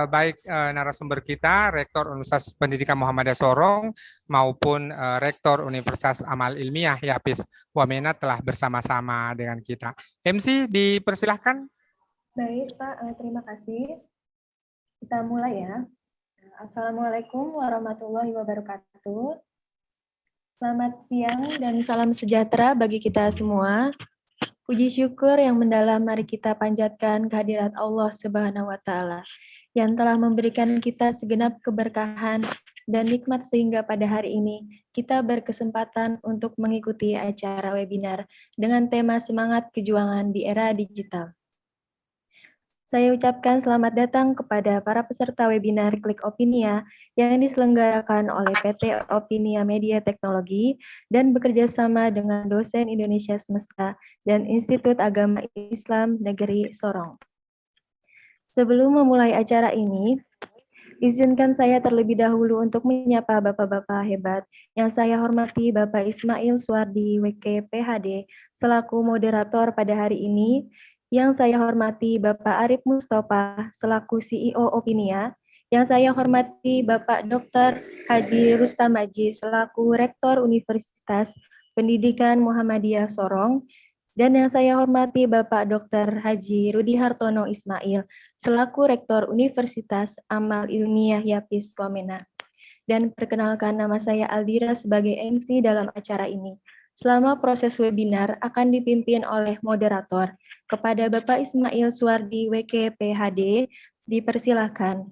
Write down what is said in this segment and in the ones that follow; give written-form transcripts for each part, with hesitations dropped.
baik narasumber kita, Rektor Universitas Pendidikan Muhammadiyah Sorong maupun Rektor Universitas Amal Ilmiah Yapis Wamena telah bersama-sama dengan kita. MC dipersilahkan. Baik, Pak. Terima kasih. Kita mulai ya. Assalamualaikum warahmatullahi wabarakatuh. Selamat siang dan salam sejahtera bagi kita semua. Puji syukur yang mendalam mari kita panjatkan kehadirat Allah Subhanahu wa Ta'ala yang telah memberikan kita segenap keberkahan dan nikmat sehingga pada hari ini kita berkesempatan untuk mengikuti acara webinar dengan tema Semangat Kejuangan di Era Digital. Saya ucapkan selamat datang kepada para peserta webinar Klik Opinia yang diselenggarakan oleh PT Opinia Media Teknologi dan bekerja sama dengan dosen Indonesia Semesta dan Institut Agama Islam Negeri Sorong. Sebelum memulai acara ini, izinkan saya terlebih dahulu untuk menyapa Bapak-Bapak hebat yang saya hormati Bapak Ismail Suwardi WK PhD selaku moderator pada hari ini, yang saya hormati Bapak Arif Mustafa selaku CEO Opinia, yang saya hormati Bapak Dr. Haji Rustam Haji selaku Rektor Universitas Pendidikan Muhammadiyah Sorong, dan yang saya hormati Bapak Dr. Haji Rudi Hartono Ismail selaku Rektor Universitas Amal Ilmiah Yapis Wamena. Dan perkenalkan, nama saya Aldira sebagai MC dalam acara ini. Selama proses webinar akan dipimpin oleh moderator. Kepada Bapak Ismail Suwardi WK PhD, dipersilakan.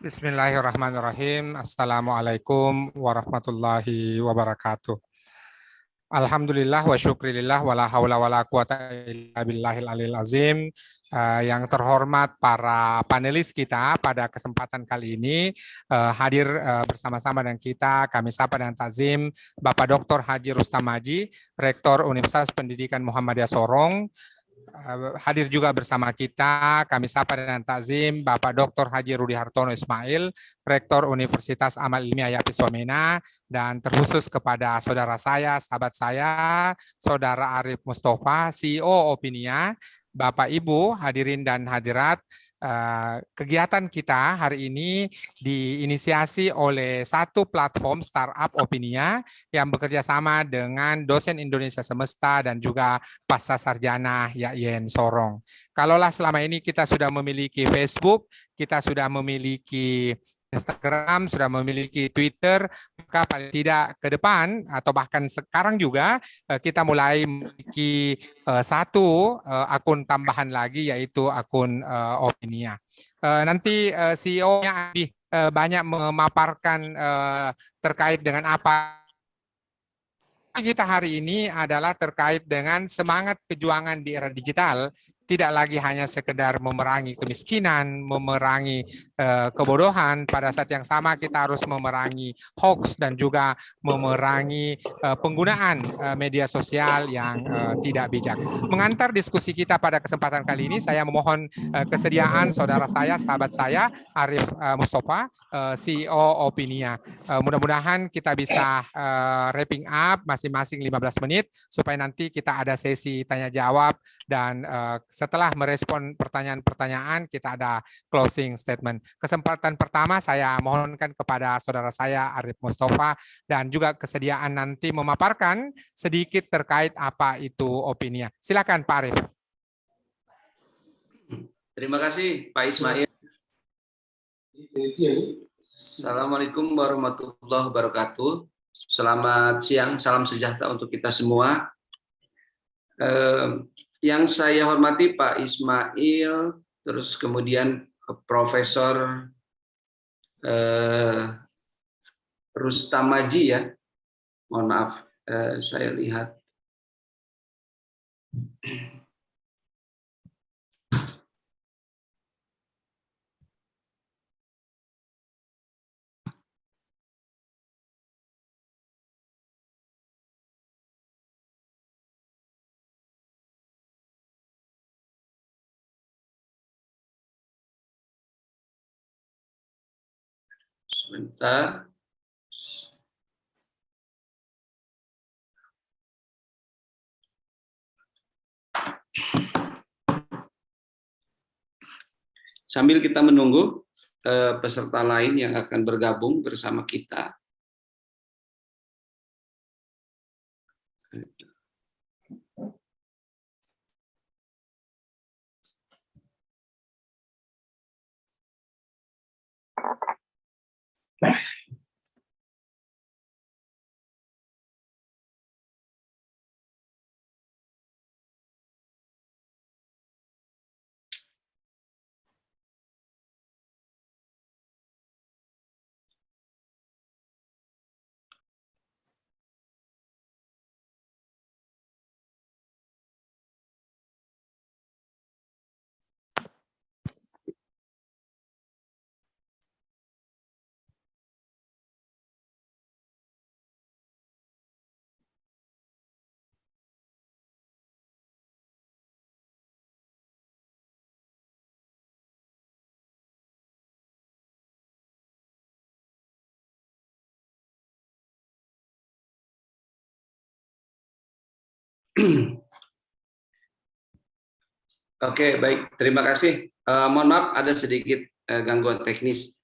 Bismillahirrahmanirrahim. Assalamualaikum warahmatullahi wabarakatuh. Alhamdulillah wa syukrilillah wa la haula wa la quwata illa billahil alil azim. Yang terhormat para panelis kita pada kesempatan kali ini hadir bersama-sama dengan kita, kami sapa dengan takzim Bapak Dr. Haji Rustam Haji, Rektor Universitas Pendidikan Muhammadiyah Sorong. Hadir juga bersama kita, kami sapa dengan takzim Bapak Dr. Haji Rudi Hartono Ismail, Rektor Universitas Amal Ilmiah Yapis Wamena, dan terkhusus kepada saudara saya, sahabat saya, Saudara Arif Mustafa, CEO Opinia, Bapak Ibu hadirin dan hadirat. Kegiatan kita hari ini diinisiasi oleh satu platform startup Opinia yang bekerja sama dengan dosen Indonesia Semesta dan juga pasca sarjana YAIN Sorong. Kalaulah selama ini kita sudah memiliki Facebook, kita sudah memiliki Instagram, sudah memiliki Twitter, maka paling tidak ke depan atau bahkan sekarang juga kita mulai memiliki satu akun tambahan lagi, yaitu akun Opinia. Nanti CEO-nya lebih banyak memaparkan terkait dengan apa kita hari ini adalah terkait dengan semangat perjuangan di era digital, tidak lagi hanya sekedar memerangi kemiskinan, memerangi kebodohan, pada saat yang sama kita harus memerangi hoax dan juga memerangi penggunaan media sosial yang tidak bijak. Mengantar diskusi kita pada kesempatan kali ini, saya memohon kesediaan saudara saya, sahabat saya, Arif Mustafa, CEO Opinia. Mudah-mudahan kita bisa wrapping up masing-masing 15 menit supaya nanti kita ada sesi tanya jawab dan setelah merespon pertanyaan-pertanyaan kita ada closing statement. Kesempatan pertama saya mohonkan kepada saudara saya Arif Mustafa dan juga kesediaan nanti memaparkan sedikit terkait apa itu Opinia. Silakan Pak Arif. Terima kasih Pak Ismail. Assalamualaikum warahmatullahi wabarakatuh. Selamat siang, salam sejahtera untuk kita semua. Yang saya hormati Pak Ismail, terus kemudian Profesor Rustam Haji ya. Mohon maaf, saya lihat. Sebentar. Sambil kita menunggu peserta lain yang akan bergabung bersama kita. Oke, baik. Terima kasih. Mohon maaf ada sedikit gangguan teknis.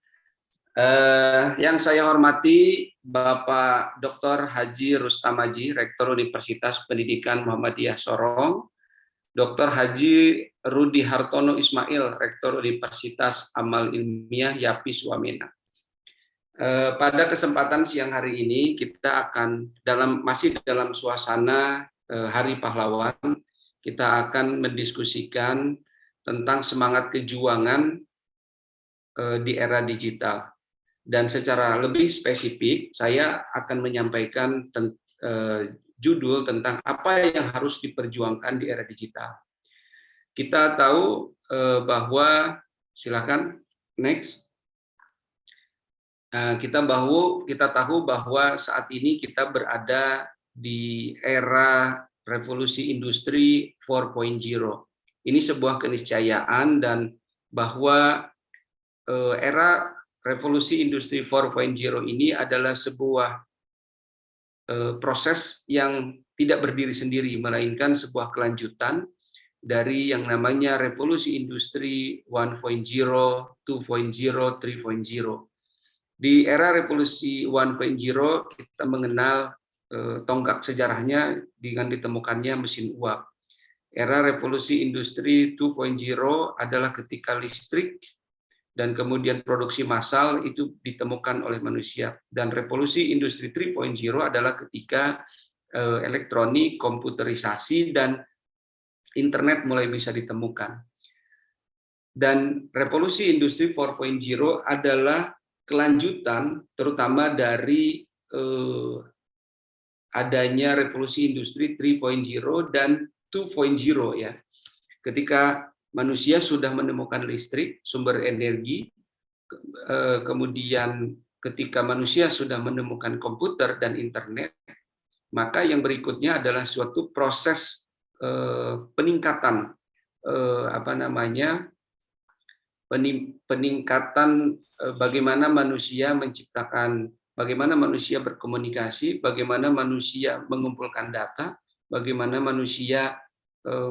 Yang saya hormati Bapak Dr. Haji Rustam Haji, Rektor Universitas Pendidikan Muhammadiyah Sorong, Dr. Haji Rudi Hartono Ismail, Rektor Universitas Amal Ilmiah Yapis Wamena. Pada kesempatan siang hari ini kita akan masih dalam suasana Hari Pahlawan, kita akan mendiskusikan tentang semangat kejuangan di era digital. Dan secara lebih spesifik, saya akan menyampaikan judul tentang apa yang harus diperjuangkan di era digital. Kita tahu bahwa, silakan next. Kita tahu bahwa saat ini kita berada di era revolusi industri 4.0. Ini sebuah keniscayaan dan bahwa era revolusi industri 4.0 ini adalah sebuah proses yang tidak berdiri sendiri, melainkan sebuah kelanjutan dari yang namanya revolusi industri 1.0, 2.0, 3.0. Di era revolusi 1.0 kita mengenal tonggak sejarahnya dengan ditemukannya mesin uap. Era revolusi industri 2.0 adalah ketika listrik dan kemudian produksi massal itu ditemukan oleh manusia. Dan revolusi industri 3.0 adalah ketika elektronik, komputerisasi, dan internet mulai bisa ditemukan. Dan revolusi industri 4.0 adalah kelanjutan terutama dari adanya revolusi industri 3.0 dan 2.0 ya. Ketika manusia sudah menemukan listrik, sumber energi, kemudian ketika manusia sudah menemukan komputer dan internet, maka yang berikutnya adalah suatu proses peningkatan peningkatan bagaimana manusia menciptakan, bagaimana manusia berkomunikasi, bagaimana manusia mengumpulkan data, bagaimana manusia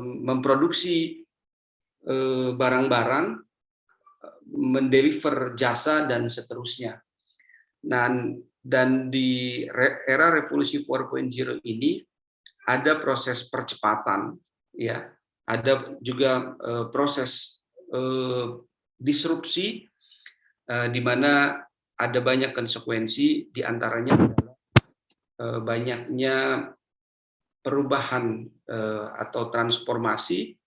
memproduksi barang-barang, mendeliver jasa, dan seterusnya. Dan di era revolusi 4.0 ini ada proses percepatan, ya, ada juga proses disrupsi di mana ada banyak konsekuensi, diantaranya adalah banyaknya perubahan atau transformasi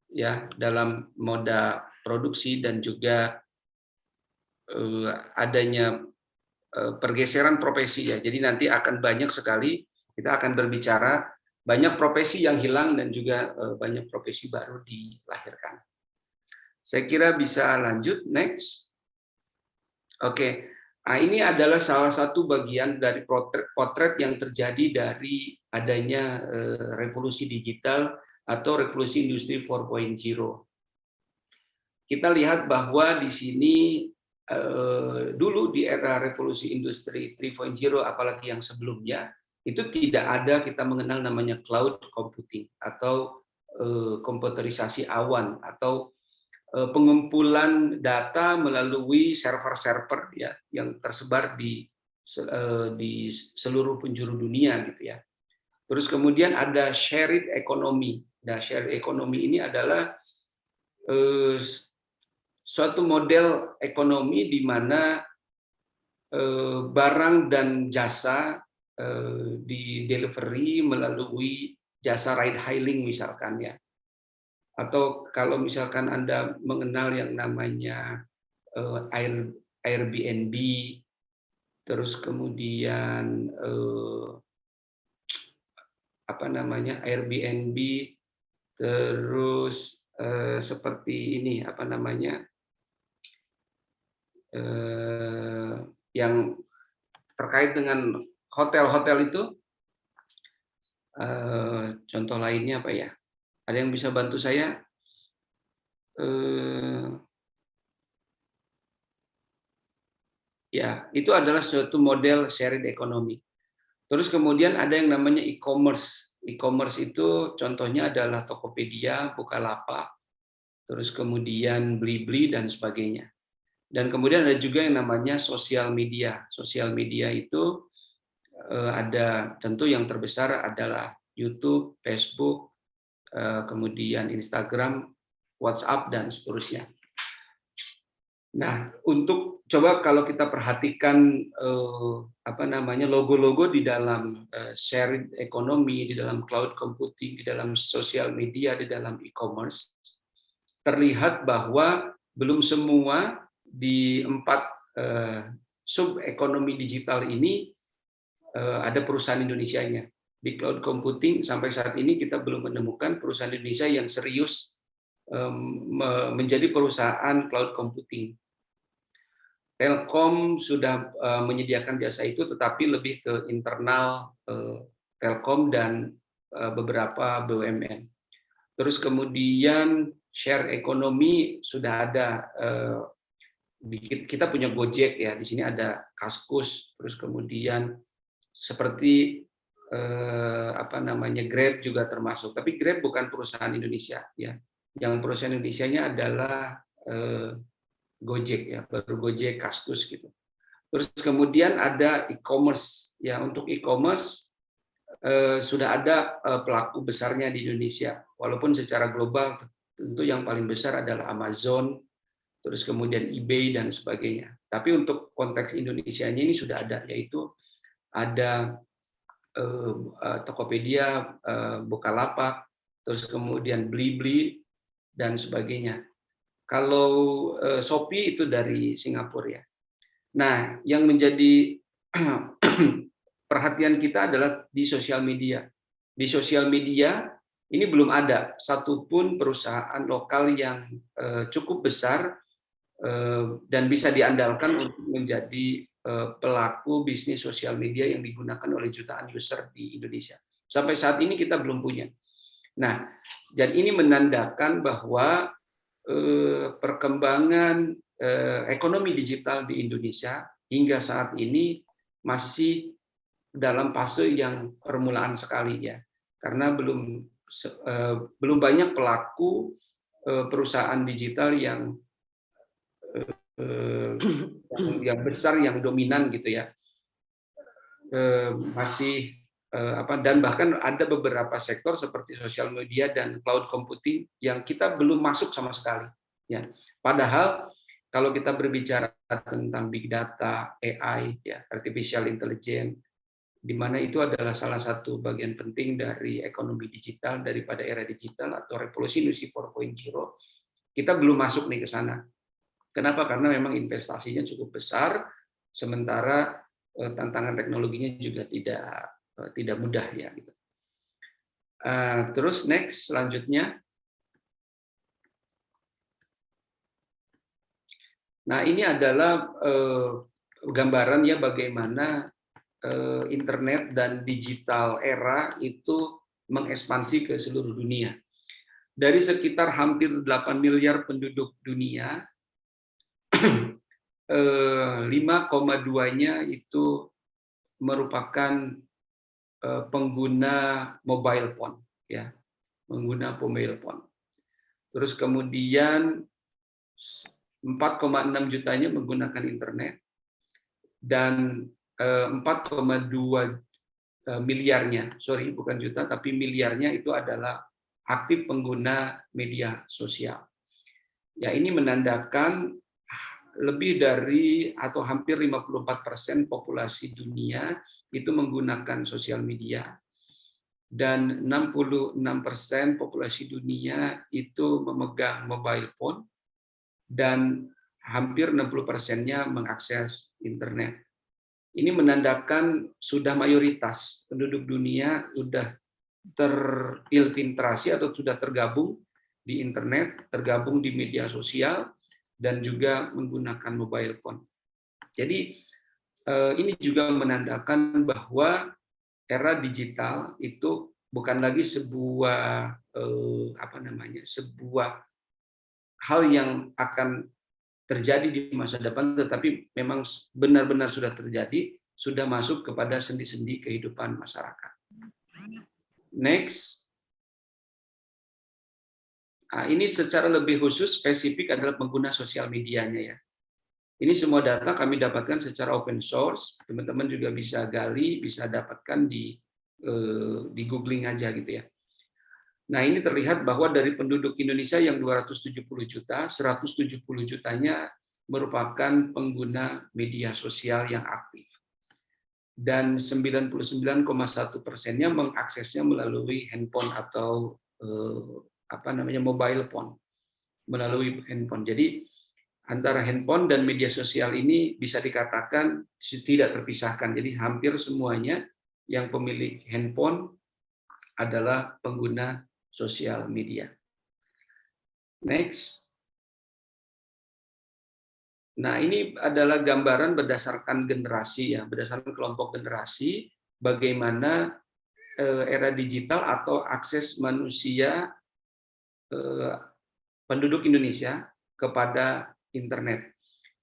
ya dalam moda produksi dan juga adanya pergeseran profesi ya. Jadi nanti akan banyak sekali kita akan berbicara banyak profesi yang hilang dan juga banyak profesi baru dilahirkan. Saya kira bisa lanjut, next. Oke, nah, ini adalah salah satu bagian dari potret yang terjadi dari adanya revolusi digital atau revolusi industri 4.0. Kita lihat bahwa di sini dulu di era revolusi industri 3.0, apalagi yang sebelumnya, itu tidak ada kita mengenal namanya cloud computing atau komputerisasi awan atau pengumpulan data melalui server-server ya yang tersebar di seluruh penjuru dunia gitu ya. Terus kemudian ada shared economy. Nah, shared economy ini adalah suatu model ekonomi di mana barang dan jasa di delivery melalui jasa ride hailing misalkan ya. Atau kalau misalkan Anda mengenal yang namanya Airbnb, terus kemudian apa namanya Airbnb, terus seperti ini apa namanya yang terkait dengan hotel-hotel itu, contoh lainnya apa ya? Ada yang bisa bantu saya? Ya, itu adalah suatu model shared economy. Terus kemudian ada yang namanya e-commerce. E-commerce itu contohnya adalah Tokopedia, Bukalapak, terus kemudian Blibli dan sebagainya. Dan kemudian ada juga yang namanya sosial media. Sosial media itu ada tentu yang terbesar adalah YouTube, Facebook, kemudian Instagram, WhatsApp dan seterusnya. Nah, untuk coba kalau kita perhatikan apa namanya logo-logo di dalam shared economy, di dalam cloud computing, di dalam sosial media, di dalam e-commerce, terlihat bahwa belum semua di 4 sub ekonomi digital ini ada perusahaan Indonesianya. Di cloud computing sampai saat ini kita belum menemukan perusahaan Indonesia yang serius menjadi perusahaan cloud computing. Telkom sudah menyediakan jasa itu, tetapi lebih ke internal Telkom dan beberapa BUMN. Terus kemudian share ekonomi sudah ada, kita punya Gojek ya, di sini ada Kaskus, terus kemudian seperti apa namanya Grab juga termasuk, tapi Grab bukan perusahaan Indonesia ya. Yang perusahaan Indonesianya adalah Gojek ya, baru Gojek, Kaskus gitu. Terus kemudian ada e-commerce ya, untuk e-commerce sudah ada pelaku besarnya di Indonesia, walaupun secara global tentu yang paling besar adalah Amazon, terus kemudian eBay dan sebagainya. Tapi untuk konteks Indonesianya ini sudah ada, yaitu ada Tokopedia, Bukalapak, terus kemudian Blibli dan sebagainya. Kalau Shopee itu dari Singapura ya. Nah, yang menjadi perhatian kita adalah di sosial media. Di sosial media ini belum ada satupun perusahaan lokal yang cukup besar dan bisa diandalkan untuk menjadi pelaku bisnis sosial media yang digunakan oleh jutaan user di Indonesia. Sampai saat ini kita belum punya. Nah, dan ini menandakan bahwa perkembangan ekonomi digital di Indonesia hingga saat ini masih dalam fase yang permulaan sekali ya, karena belum banyak pelaku perusahaan digital yang besar, yang dominan gitu ya, masih dan bahkan ada beberapa sektor seperti sosial media dan cloud computing yang kita belum masuk sama sekali ya. Padahal kalau kita berbicara tentang big data, AI ya, artificial intelligence, di mana itu adalah salah satu bagian penting dari ekonomi digital, daripada era digital atau revolusi industri 4.0, kita belum masuk nih ke sana. Kenapa? Karena memang investasinya cukup besar, sementara tantangan teknologinya juga tidak mudah ya. Terus next selanjutnya. Nah, ini adalah gambaran ya bagaimana internet dan digital era itu mengekspansi ke seluruh dunia. Dari sekitar hampir 8 miliar penduduk dunia, 5,2-nya itu merupakan pengguna mobile phone ya. menggunakan mobile phone. Terus kemudian 4,6 jutanya menggunakan internet, dan 4,2 miliarnya, sorry bukan juta, tapi miliarnya itu adalah aktif pengguna media sosial. Ya, ini menandakan lebih dari atau hampir 54% populasi dunia itu menggunakan sosial media, dan 66% populasi dunia itu memegang mobile phone, dan hampir 60%-nya mengakses internet. Ini menandakan sudah mayoritas penduduk dunia sudah terinfiltrasi atau sudah tergabung di internet, tergabung di media sosial, dan juga menggunakan mobile phone. Jadi ini juga menandakan bahwa era digital itu bukan lagi sebuah sebuah hal yang akan terjadi di masa depan, tetapi memang benar-benar sudah terjadi, sudah masuk kepada sendi-sendi kehidupan masyarakat. Next. Nah, ini secara lebih khusus spesifik adalah pengguna sosial medianya ya. Ini semua data kami dapatkan secara open source, teman-teman juga bisa gali, bisa dapatkan di googling aja gitu ya. Nah, ini terlihat bahwa dari penduduk Indonesia yang 270 juta, 170 jutanya merupakan pengguna media sosial yang aktif. Dan 99,1%-nya mengaksesnya melalui handphone atau mobile phone, melalui handphone. Jadi antara handphone dan media sosial ini bisa dikatakan tidak terpisahkan. Jadi hampir semuanya yang pemilik handphone adalah pengguna sosial media. Next. Nah, ini adalah gambaran berdasarkan generasi ya, berdasarkan kelompok generasi, bagaimana era digital atau akses manusia penduduk Indonesia kepada internet.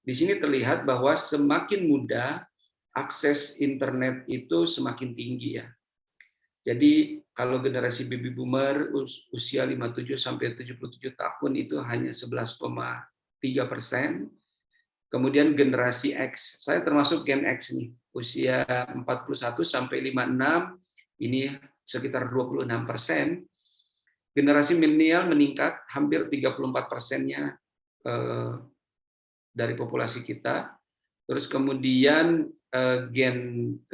Di sini terlihat bahwa semakin muda akses internet itu semakin tinggi ya. Jadi kalau generasi baby boomer usia 57 sampai 77 tahun itu hanya 11,3%. Kemudian generasi X, saya termasuk Gen X nih, usia 41 sampai 56 ini sekitar 26%. Generasi milenial meningkat hampir 34%-nya dari populasi kita. Terus kemudian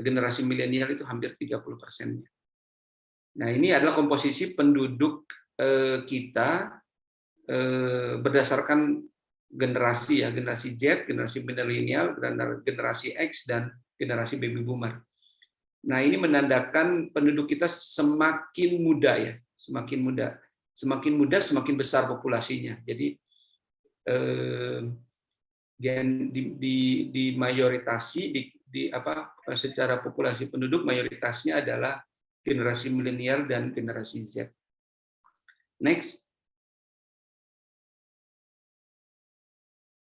generasi milenial itu hampir 30%-nya. Nah, ini adalah komposisi penduduk kita berdasarkan generasi ya, generasi Z, generasi milenial, generasi X, dan generasi baby boomer. Nah, ini menandakan penduduk kita semakin muda ya, semakin muda semakin besar populasinya. Jadi di mayoritasi secara populasi penduduk mayoritasnya adalah generasi milenial dan generasi Z. Next.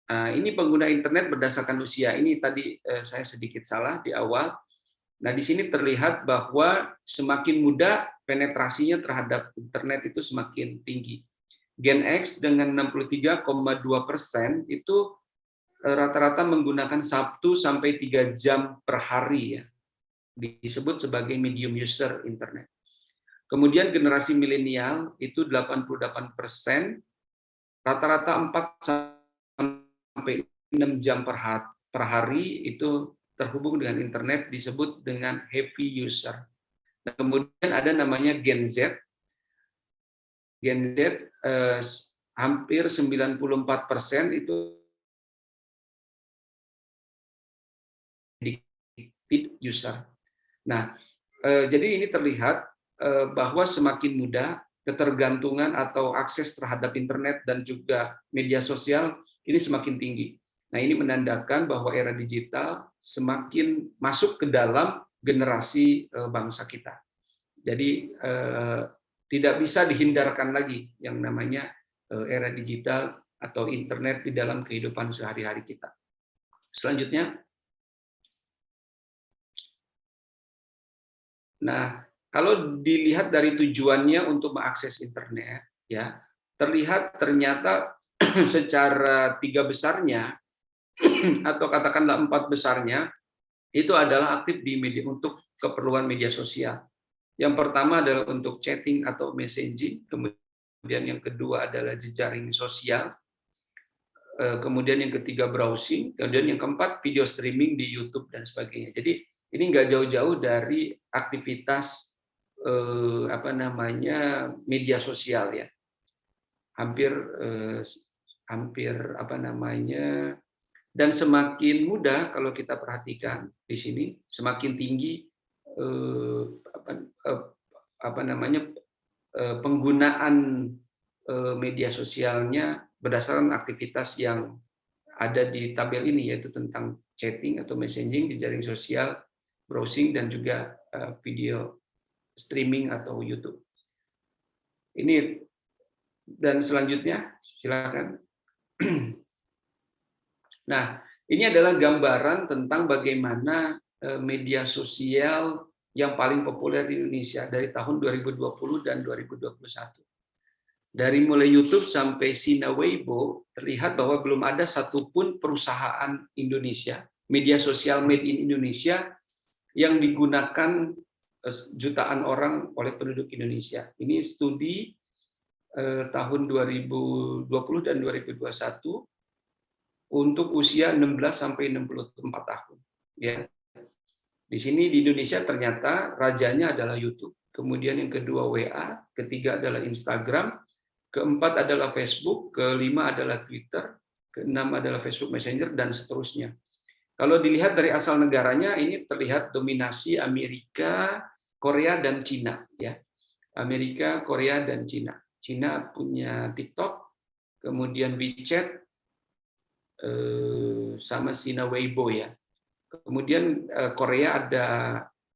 Nah, ini pengguna internet berdasarkan usia. Ini tadi saya sedikit salah di awal. Nah, di sini terlihat bahwa semakin muda penetrasinya terhadap internet itu semakin tinggi. Gen X dengan 63,2% itu rata-rata menggunakan 1 sampai 3 jam per hari ya. Disebut sebagai medium user internet. Kemudian generasi milenial itu 88%, rata-rata 4 sampai 6 jam per hari itu terhubung dengan internet, disebut dengan heavy user. Nah, kemudian ada namanya Gen Z. Gen Z hampir 94% itu user. Nah, jadi ini terlihat bahwa semakin muda ketergantungan atau akses terhadap internet dan juga media sosial ini semakin tinggi. Nah, ini menandakan bahwa era digital semakin masuk ke dalam generasi bangsa kita. Jadi tidak bisa dihindarkan lagi yang namanya era digital atau internet di dalam kehidupan sehari-hari kita. Selanjutnya. Nah, kalau dilihat dari tujuannya untuk mengakses internet, ya terlihat ternyata secara 3 besarnya atau katakanlah 4 besarnya itu adalah aktif di media untuk keperluan media sosial. Yang pertama adalah untuk chatting atau messaging, kemudian yang kedua adalah jejaring sosial, kemudian yang ketiga browsing, kemudian yang keempat video streaming di YouTube dan sebagainya. Jadi ini nggak jauh-jauh dari aktivitas media sosial ya. Hampir dan semakin mudah kalau kita perhatikan di sini, semakin tinggi penggunaan media sosialnya berdasarkan aktivitas yang ada di tabel ini, yaitu tentang chatting atau messaging, jejaring sosial, browsing, dan juga video streaming atau YouTube. Ini dan selanjutnya silakan. Nah, ini adalah gambaran tentang bagaimana media sosial yang paling populer di Indonesia dari tahun 2020 dan 2021. Dari mulai YouTube sampai Sina Weibo, terlihat bahwa belum ada satupun perusahaan Indonesia, media sosial made in Indonesia, yang digunakan jutaan orang oleh penduduk Indonesia. Ini studi tahun 2020 dan 2021 untuk usia 16 sampai 64 tahun. Ya. Di sini di Indonesia ternyata rajanya adalah YouTube, kemudian yang kedua WA, ketiga adalah Instagram, keempat adalah Facebook, kelima adalah Twitter, keenam adalah Facebook Messenger, dan seterusnya. Kalau dilihat dari asal negaranya, ini terlihat dominasi Amerika, Korea, dan Cina. Ya. Amerika, Korea, dan Cina. Cina punya TikTok, kemudian WeChat, sama Sina Weibo ya. Kemudian Korea ada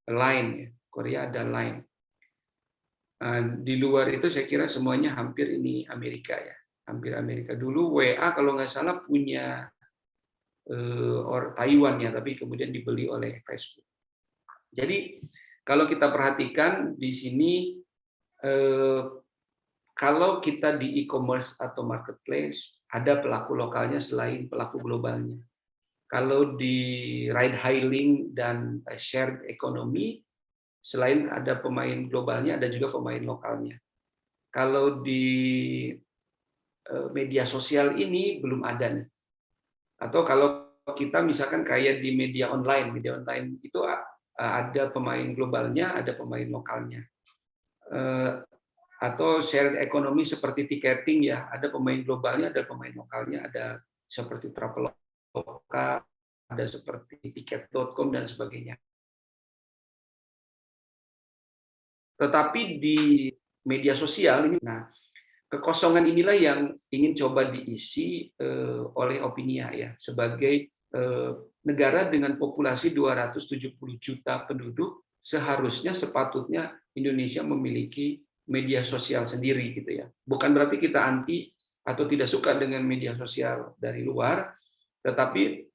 Line ya. Korea ada Line. Di luar itu saya kira semuanya hampir ini Amerika ya. Hampir Amerika. Dulu WA kalau nggak salah punya Taiwan ya, tapi kemudian dibeli oleh Facebook. Jadi kalau kita perhatikan di sini, kalau kita di e-commerce atau marketplace, ada pelaku lokalnya selain pelaku globalnya. Kalau di ride hailing dan shared economy, selain ada pemain globalnya, ada juga pemain lokalnya. Kalau di media sosial ini belum ada nih. Atau kalau kita misalkan kayak di media online itu ada pemain globalnya, ada pemain lokalnya. Atau shared economy seperti tiketing ya, ada pemain globalnya, ada pemain lokalnya, ada seperti Traveloka, ada seperti tiket.com dan sebagainya. Tetapi di media sosial ini, nah kekosongan inilah yang ingin coba diisi oleh Opinia ya, sebagai negara dengan populasi 270 juta penduduk, seharusnya sepatutnya Indonesia memiliki media sosial sendiri gitu ya. Bukan berarti kita anti atau tidak suka dengan media sosial dari luar, tetapi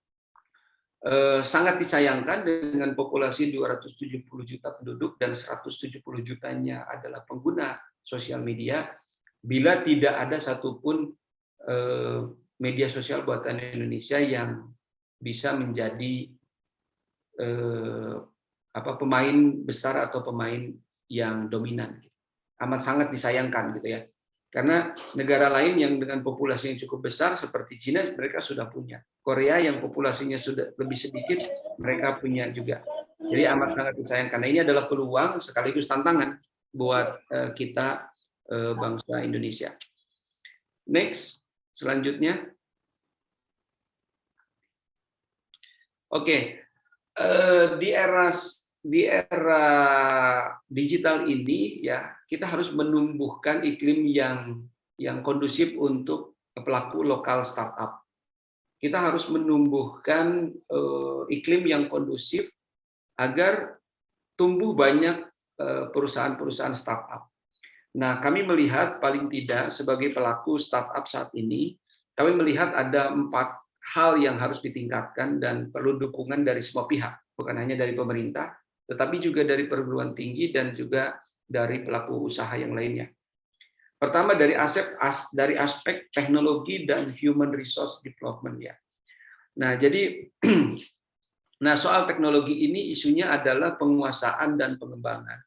sangat disayangkan dengan populasi 270 juta penduduk dan 170 jutanya adalah pengguna sosial media, bila tidak ada satupun media sosial buatan Indonesia yang bisa menjadi pemain besar atau pemain yang dominan. Amat sangat disayangkan gitu ya. Karena negara lain yang dengan populasi yang cukup besar seperti Cina, mereka sudah punya. Korea yang populasinya sudah lebih sedikit, mereka punya juga. Jadi amat sangat disayangkan. Karena ini adalah peluang sekaligus tantangan buat kita bangsa Indonesia. Next, selanjutnya. Oke, di era digital ini ya, kita harus menumbuhkan iklim yang kondusif untuk pelaku lokal startup. Kita harus menumbuhkan iklim yang kondusif agar tumbuh banyak perusahaan-perusahaan startup. Nah, kami melihat paling tidak sebagai pelaku startup saat ini, kami melihat ada 4 hal yang harus ditingkatkan dan perlu dukungan dari semua pihak, bukan hanya dari pemerintah, tetapi juga dari perguruan tinggi dan juga dari pelaku usaha yang lainnya. Pertama dari aspek teknologi dan human resource development ya. Nah, jadi soal teknologi ini isunya adalah penguasaan dan pengembangan.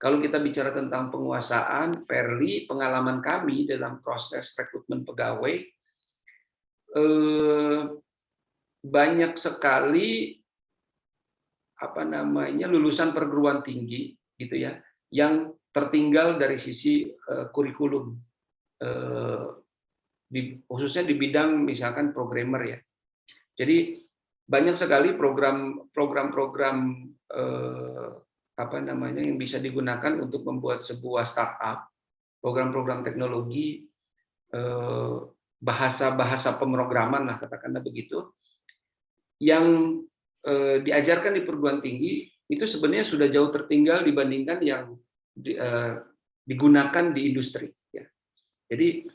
Kalau kita bicara tentang penguasaan, fairly pengalaman kami dalam proses rekrutmen pegawai banyak sekali lulusan perguruan tinggi gitu ya yang tertinggal dari sisi kurikulum, khususnya di bidang misalkan programmer ya. Jadi banyak sekali program-program yang bisa digunakan untuk membuat sebuah startup, program-program teknologi, bahasa-bahasa pemrograman lah katakanlah begitu, yang diajarkan di perguruan tinggi itu sebenarnya sudah jauh tertinggal dibandingkan yang digunakan di industri. Ya. Jadi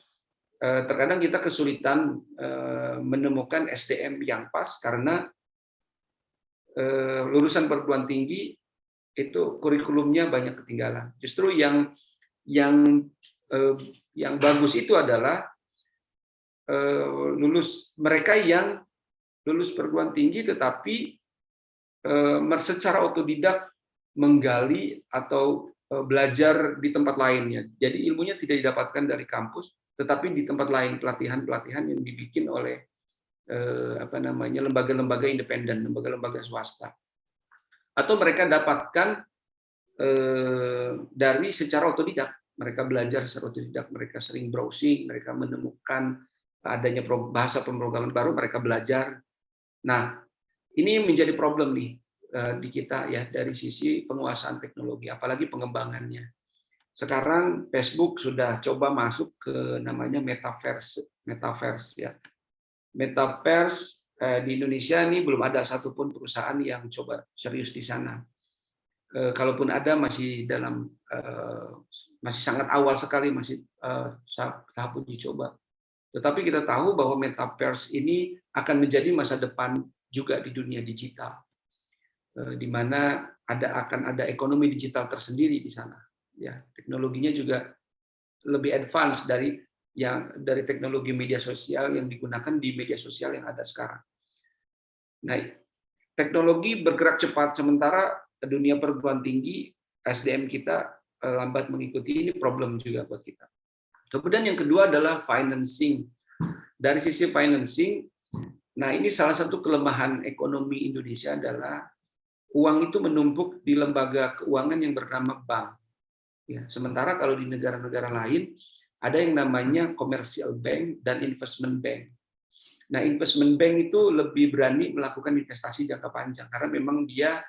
terkadang kita kesulitan menemukan SDM yang pas karena lulusan perguruan tinggi itu kurikulumnya banyak ketinggalan. Justru yang bagus itu adalah mereka yang lulus perguruan tinggi tetapi secara otodidak menggali atau belajar di tempat lainnya. Jadi ilmunya tidak didapatkan dari kampus, tetapi di tempat lain, pelatihan-pelatihan yang dibikin oleh lembaga-lembaga independen, lembaga-lembaga swasta. Atau mereka dapatkan dari secara otodidak. Mereka belajar secara otodidak, mereka sering browsing, mereka menemukan adanya bahasa pemrograman baru, mereka belajar. Nah, ini menjadi problem nih di kita ya dari sisi penguasaan teknologi, apalagi pengembangannya. Sekarang Facebook sudah coba masuk ke namanya metaverse ya. Metaverse di Indonesia ini belum ada satupun perusahaan yang coba serius di sana. Kalaupun ada masih masih sangat awal sekali, masih tahap uji coba. Tetapi kita tahu bahwa metaverse ini akan menjadi masa depan juga di dunia digital, di mana akan ada ekonomi digital tersendiri di sana. Ya, teknologinya juga lebih advance dari teknologi media sosial yang digunakan di media sosial yang ada sekarang. Nah, teknologi bergerak cepat sementara dunia perguruan tinggi SDM kita lambat mengikuti, ini problem juga buat kita. Kemudian yang kedua adalah financing. Dari sisi financing, nah ini salah satu kelemahan ekonomi Indonesia adalah uang itu menumpuk di lembaga keuangan yang bernama bank. Ya, sementara kalau di negara-negara lain ada yang namanya commercial bank dan investment bank. Nah, investment bank itu lebih berani melakukan investasi jangka panjang karena memang dia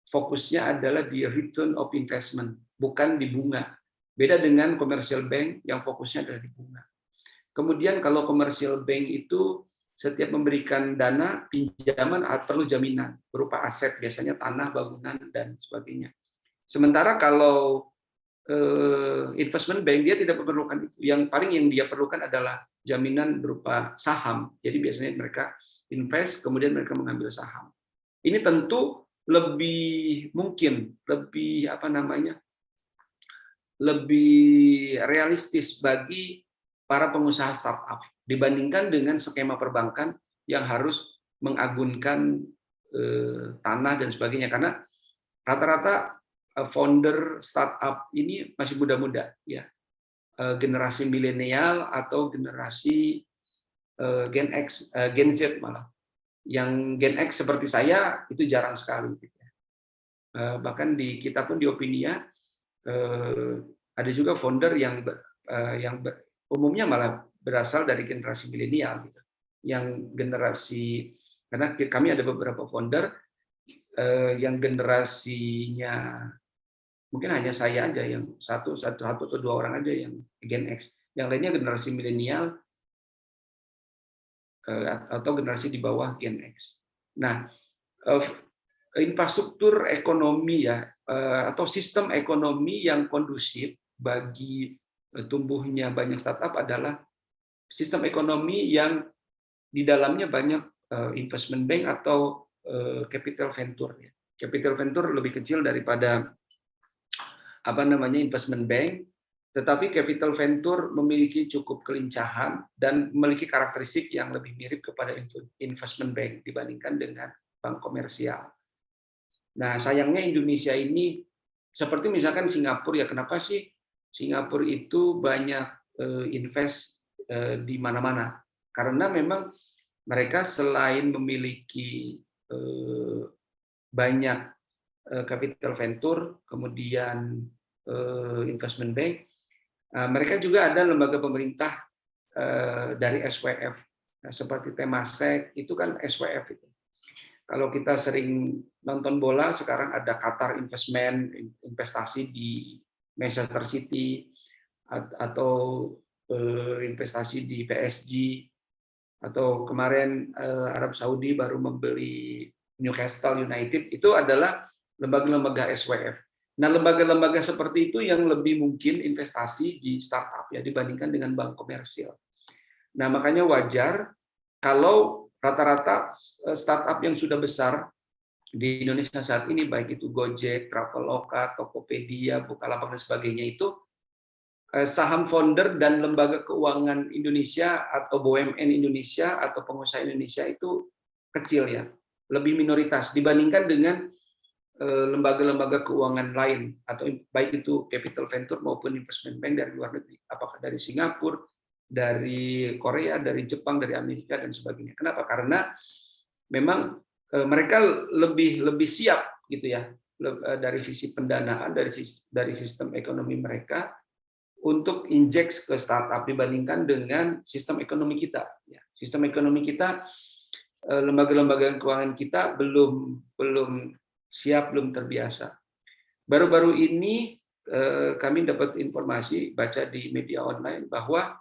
fokusnya adalah di return of investment, bukan di bunga. Beda dengan commercial bank yang fokusnya adalah di bunga. Kemudian kalau commercial bank itu setiap memberikan dana pinjaman perlu jaminan berupa aset, biasanya tanah, bangunan dan sebagainya. Sementara kalau investment bank dia tidak memerlukan itu. Yang dia perlukan adalah jaminan berupa saham. Jadi biasanya mereka invest kemudian mereka mengambil saham. Ini tentu lebih mungkin, lebih realistis bagi para pengusaha startup dibandingkan dengan skema perbankan yang harus mengagunkan tanah dan sebagainya, karena rata-rata founder startup ini masih muda-muda ya, generasi milenial atau generasi Gen X, Gen Z malah. Yang Gen X seperti saya itu jarang sekali. Bahkan di kita pun di Opinia ada juga founder yang umumnya malah berasal dari generasi milenial, gitu. Yang generasi, karena kami ada beberapa founder yang generasinya mungkin hanya saya aja yang satu atau dua orang aja yang Gen X, yang lainnya generasi milenial atau generasi di bawah Gen X. Nah, infrastruktur ekonomi ya atau sistem ekonomi yang kondusif bagi tumbuhnya banyak startup adalah sistem ekonomi yang di dalamnya banyak investment bank atau capital venture ya. Capital venture lebih kecil daripada investment bank, tetapi capital venture memiliki cukup kelincahan dan memiliki karakteristik yang lebih mirip kepada investment bank dibandingkan dengan bank komersial. Nah, sayangnya Indonesia ini seperti misalkan Singapura, ya kenapa sih Singapura itu banyak invest di mana-mana? Karena memang mereka selain memiliki banyak capital venture, kemudian investment bank, mereka juga ada lembaga pemerintah dari SWF, seperti Temasek, itu kan SWF itu. Kalau kita sering nonton bola, sekarang ada Qatar Investment, investasi di Manchester City, atau investasi di PSG, atau kemarin Arab Saudi baru membeli Newcastle United, itu adalah lembaga-lembaga SWF. Nah, lembaga-lembaga seperti itu yang lebih mungkin investasi di startup ya dibandingkan dengan bank komersial. Nah, makanya wajar kalau rata-rata startup yang sudah besar di Indonesia saat ini, baik itu Gojek, Traveloka, Tokopedia, Bukalapak dan sebagainya, itu saham founder dan lembaga keuangan Indonesia atau BUMN Indonesia atau pengusaha Indonesia itu kecil ya, lebih minoritas dibandingkan dengan lembaga-lembaga keuangan lain, atau baik itu capital venture maupun investment bank dari luar negeri, apakah dari Singapura, dari Korea, dari Jepang, dari Amerika dan sebagainya. Kenapa? Karena memang mereka lebih siap gitu ya, dari sisi pendanaan, dari sistem ekonomi mereka untuk injek ke startup dibandingkan dengan sistem ekonomi kita. Sistem ekonomi kita, lembaga-lembaga keuangan kita belum siap, belum terbiasa. Baru-baru ini kami dapat informasi, baca di media online bahwa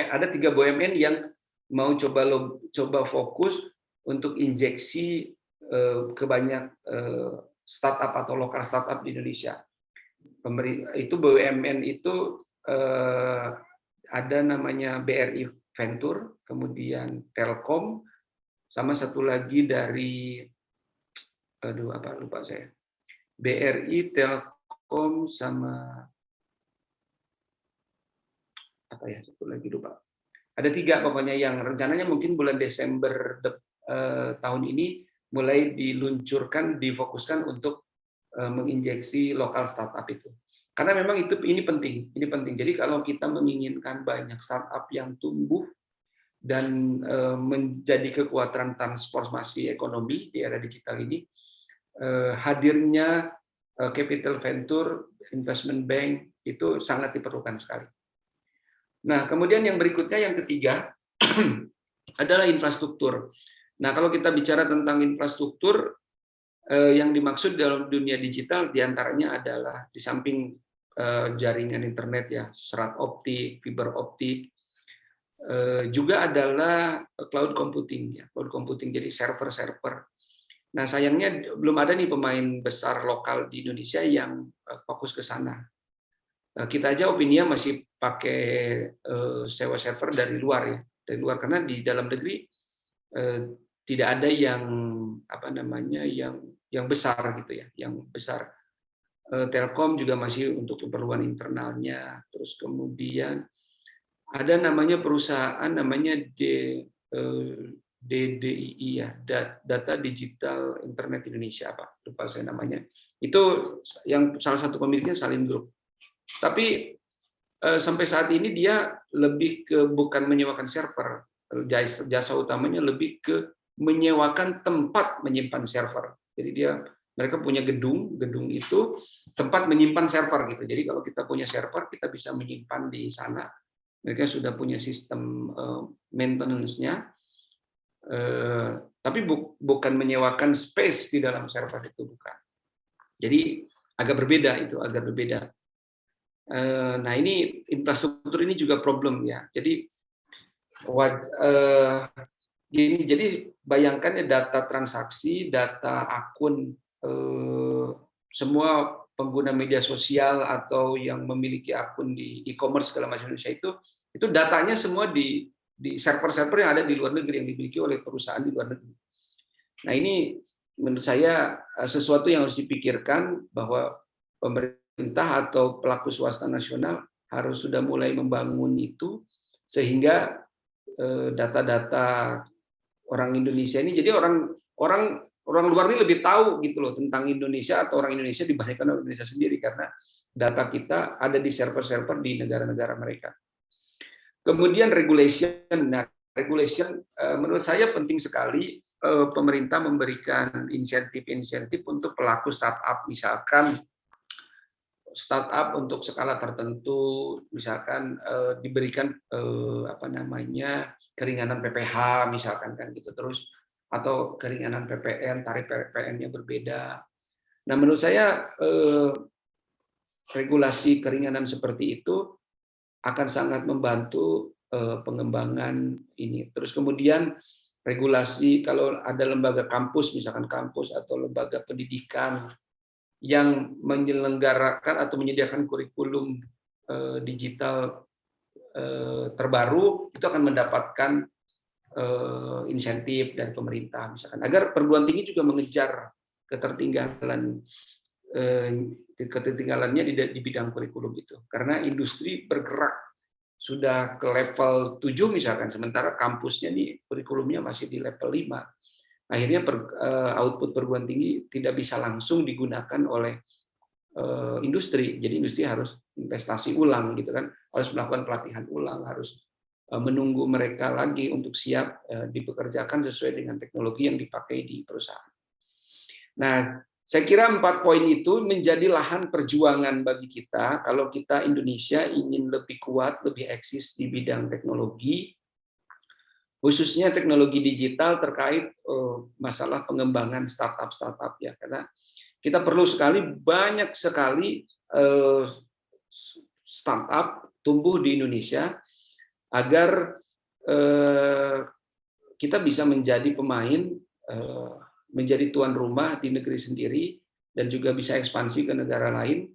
ada 3 BUMN yang mau coba fokus untuk injeksi ke banyak startup atau lokal startup di Indonesia. Itu BUMN itu ada namanya BRI Venture, kemudian Telkom, sama satu lagi dari lupa saya. BRI, Telkom, sama satu lagi lupa. Ada 3 pokoknya yang rencananya mungkin bulan Desember tahun ini mulai diluncurkan, difokuskan untuk menginjeksi lokal startup itu. Karena memang ini penting. Jadi kalau kita menginginkan banyak startup yang tumbuh dan menjadi kekuatan transformasi ekonomi di era digital ini, hadirnya capital venture, investment bank itu sangat diperlukan sekali. Nah, kemudian yang berikutnya, yang ketiga adalah infrastruktur. Nah, kalau kita bicara tentang infrastruktur, yang dimaksud dalam dunia digital diantaranya adalah di samping jaringan internet ya, serat optik, fiber optik, juga adalah cloud computing ya, cloud computing, jadi server. Nah, sayangnya belum ada nih pemain besar lokal di Indonesia yang fokus ke sana. Kita aja Opinia masih pakai sewa server dari luar ya, karena di dalam negeri tidak ada yang yang besar gitu ya, yang besar. Telkom juga masih untuk keperluan internalnya. Terus kemudian ada namanya perusahaan namanya DDII ya, Data Digital Internet Indonesia, lupa saya namanya. Itu yang salah satu pemiliknya Salim Group. Tapi sampai saat ini dia lebih ke bukan menyewakan server, jasa utamanya lebih ke menyewakan tempat menyimpan server. Jadi mereka punya gedung itu tempat menyimpan server gitu. Jadi kalau kita punya server, kita bisa menyimpan di sana. Mereka sudah punya sistem maintenance-nya, tapi bukan menyewakan space di dalam server itu, bukan. Jadi agak berbeda. Nah, ini infrastruktur ini juga problem ya. Jadi bayangkan ya, data transaksi, data akun semua pengguna media sosial atau yang memiliki akun di e-commerce segala macam Indonesia itu datanya semua di server-server yang ada di luar negeri, yang dimiliki oleh perusahaan di luar negeri. Nah, ini menurut saya sesuatu yang harus dipikirkan, bahwa pemerintah atau pelaku swasta nasional harus sudah mulai membangun itu, sehingga data-data orang Indonesia ini, jadi orang luar ini lebih tahu gitu loh tentang Indonesia atau orang Indonesia dibandingkan orang Indonesia sendiri, karena data kita ada di server-server di negara-negara mereka. Kemudian regulation. Nah, regulation menurut saya penting sekali pemerintah memberikan insentif-insentif untuk pelaku startup, misalkan startup untuk skala tertentu, misalkan diberikan keringanan PPh misalkan kan gitu, terus atau keringanan PPN, tarif PPN-nya berbeda. Nah, menurut saya regulasi keringanan seperti itu akan sangat membantu pengembangan ini. Terus kemudian regulasi kalau ada lembaga kampus, misalkan kampus atau lembaga pendidikan yang menyelenggarakan atau menyediakan kurikulum digital terbaru, itu akan mendapatkan insentif dari pemerintah, misalkan agar perguruan tinggi juga mengejar ketertinggalannya di bidang kurikulum itu, karena industri bergerak sudah ke level 7 misalkan, sementara kampusnya nih kurikulumnya masih di level 5. Akhirnya output perguruan tinggi tidak bisa langsung digunakan oleh industri, jadi industri harus investasi ulang gitu kan, harus melakukan pelatihan ulang, harus menunggu mereka lagi untuk siap dipekerjakan sesuai dengan teknologi yang dipakai di perusahaan. Nah, saya kira 4 poin itu menjadi lahan perjuangan bagi kita kalau kita Indonesia ingin lebih kuat, lebih eksis di bidang teknologi, khususnya teknologi digital terkait masalah pengembangan startup ya, karena kita perlu banyak sekali startup tumbuh di Indonesia agar kita bisa menjadi pemain, menjadi tuan rumah di negeri sendiri, dan juga bisa ekspansi ke negara lain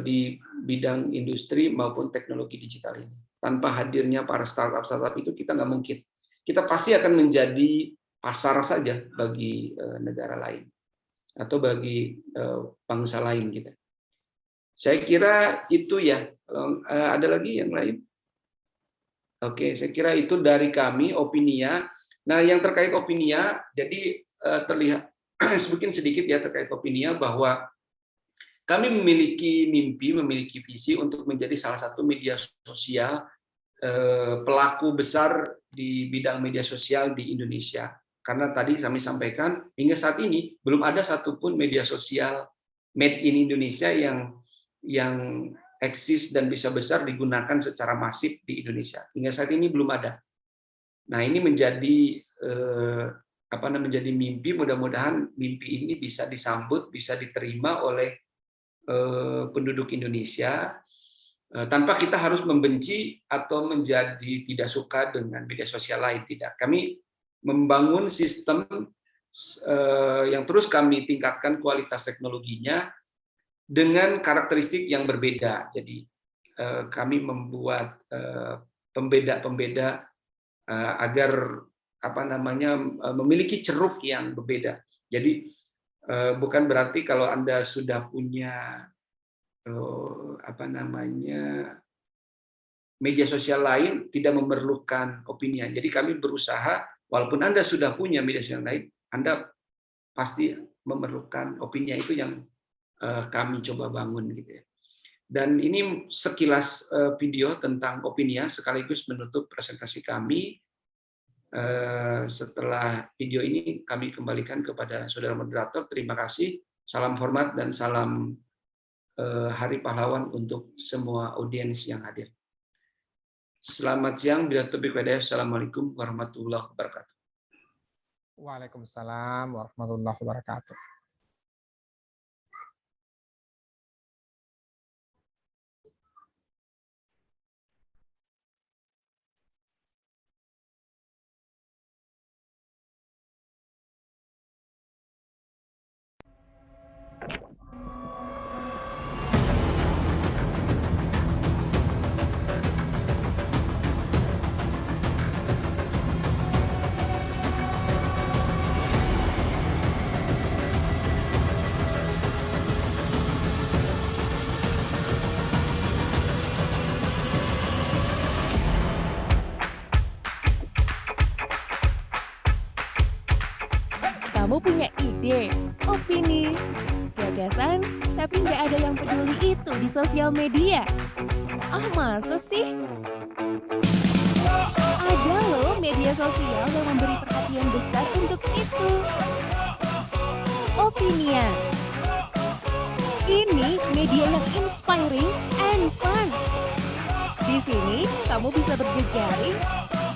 di bidang industri maupun teknologi digital ini. Tanpa hadirnya para startup itu kita nggak mungkin. Kita pasti akan menjadi pasar saja bagi negara lain atau bagi bangsa lain gitu. Saya kira itu ya. Ada lagi yang lain? Oke, saya kira itu dari kami Opinia. Nah, yang terkait Opinia, jadi terlihat sedikit ya terkait Opinia, bahwa kami memiliki mimpi, memiliki visi untuk menjadi salah satu media sosial pelaku besar di bidang media sosial di Indonesia. Karena tadi kami sampaikan, hingga saat ini belum ada satupun media sosial made in Indonesia yang eksis dan bisa besar digunakan secara masif di Indonesia. Hingga saat ini belum ada. Nah, ini menjadi menjadi mimpi. Mudah-mudahan mimpi ini bisa disambut, bisa diterima oleh penduduk Indonesia, tanpa kita harus membenci atau menjadi tidak suka dengan media sosial lain. Tidak. Kami membangun sistem yang terus kami tingkatkan kualitas teknologinya dengan karakteristik yang berbeda. Jadi kami membuat pembeda-pembeda agar memiliki ceruk yang berbeda. Jadi bukan berarti kalau Anda sudah punya media sosial lain tidak memerlukan Opinia. Jadi kami berusaha, walaupun Anda sudah punya media sosial lain, Anda pasti memerlukan Opinia, itu yang kami coba bangun gitu ya. Dan ini sekilas video tentang Opinia sekaligus menutup presentasi kami. Setelah video ini kami kembalikan kepada saudara moderator. Terima kasih. Salam hormat dan salam Hari Pahlawan untuk semua audiens yang hadir. Selamat siang. Bila taufiq wal hidayah. Assalamualaikum warahmatullahi wabarakatuh. Waalaikumsalam warahmatullahi wabarakatuh. Kamu punya ide, opini, gagasan, tapi nggak ada yang peduli itu di sosial media. Ah, masa sih? Ada loh media sosial yang memberi perhatian besar untuk itu. Opinia. Ini media yang inspiring and fun. Di sini kamu bisa berjejaring,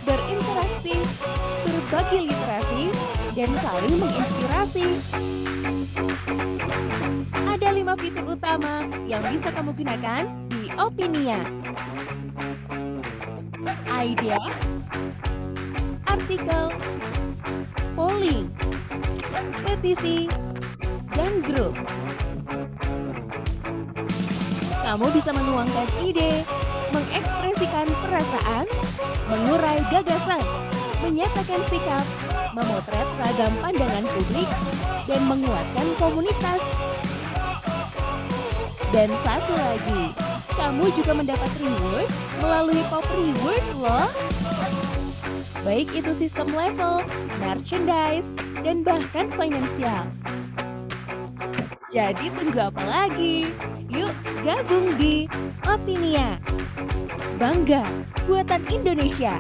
berinteraksi, berbagi literasi, dan saling menginspirasi. Ada 5 fitur utama yang bisa kamu gunakan di Opinia. Idea, artikel, polling, petisi, dan grup. Kamu bisa menuangkan ide, mengekspresikan perasaan, mengurai gagasan, menyatakan sikap, memotret ragam pandangan publik, dan menguatkan komunitas. Dan satu lagi, kamu juga mendapat reward melalui Pop Reward loh. Baik itu sistem level, merchandise, dan bahkan finansial. Jadi tunggu apa lagi? Yuk gabung di Opinia. Bangga buatan Indonesia.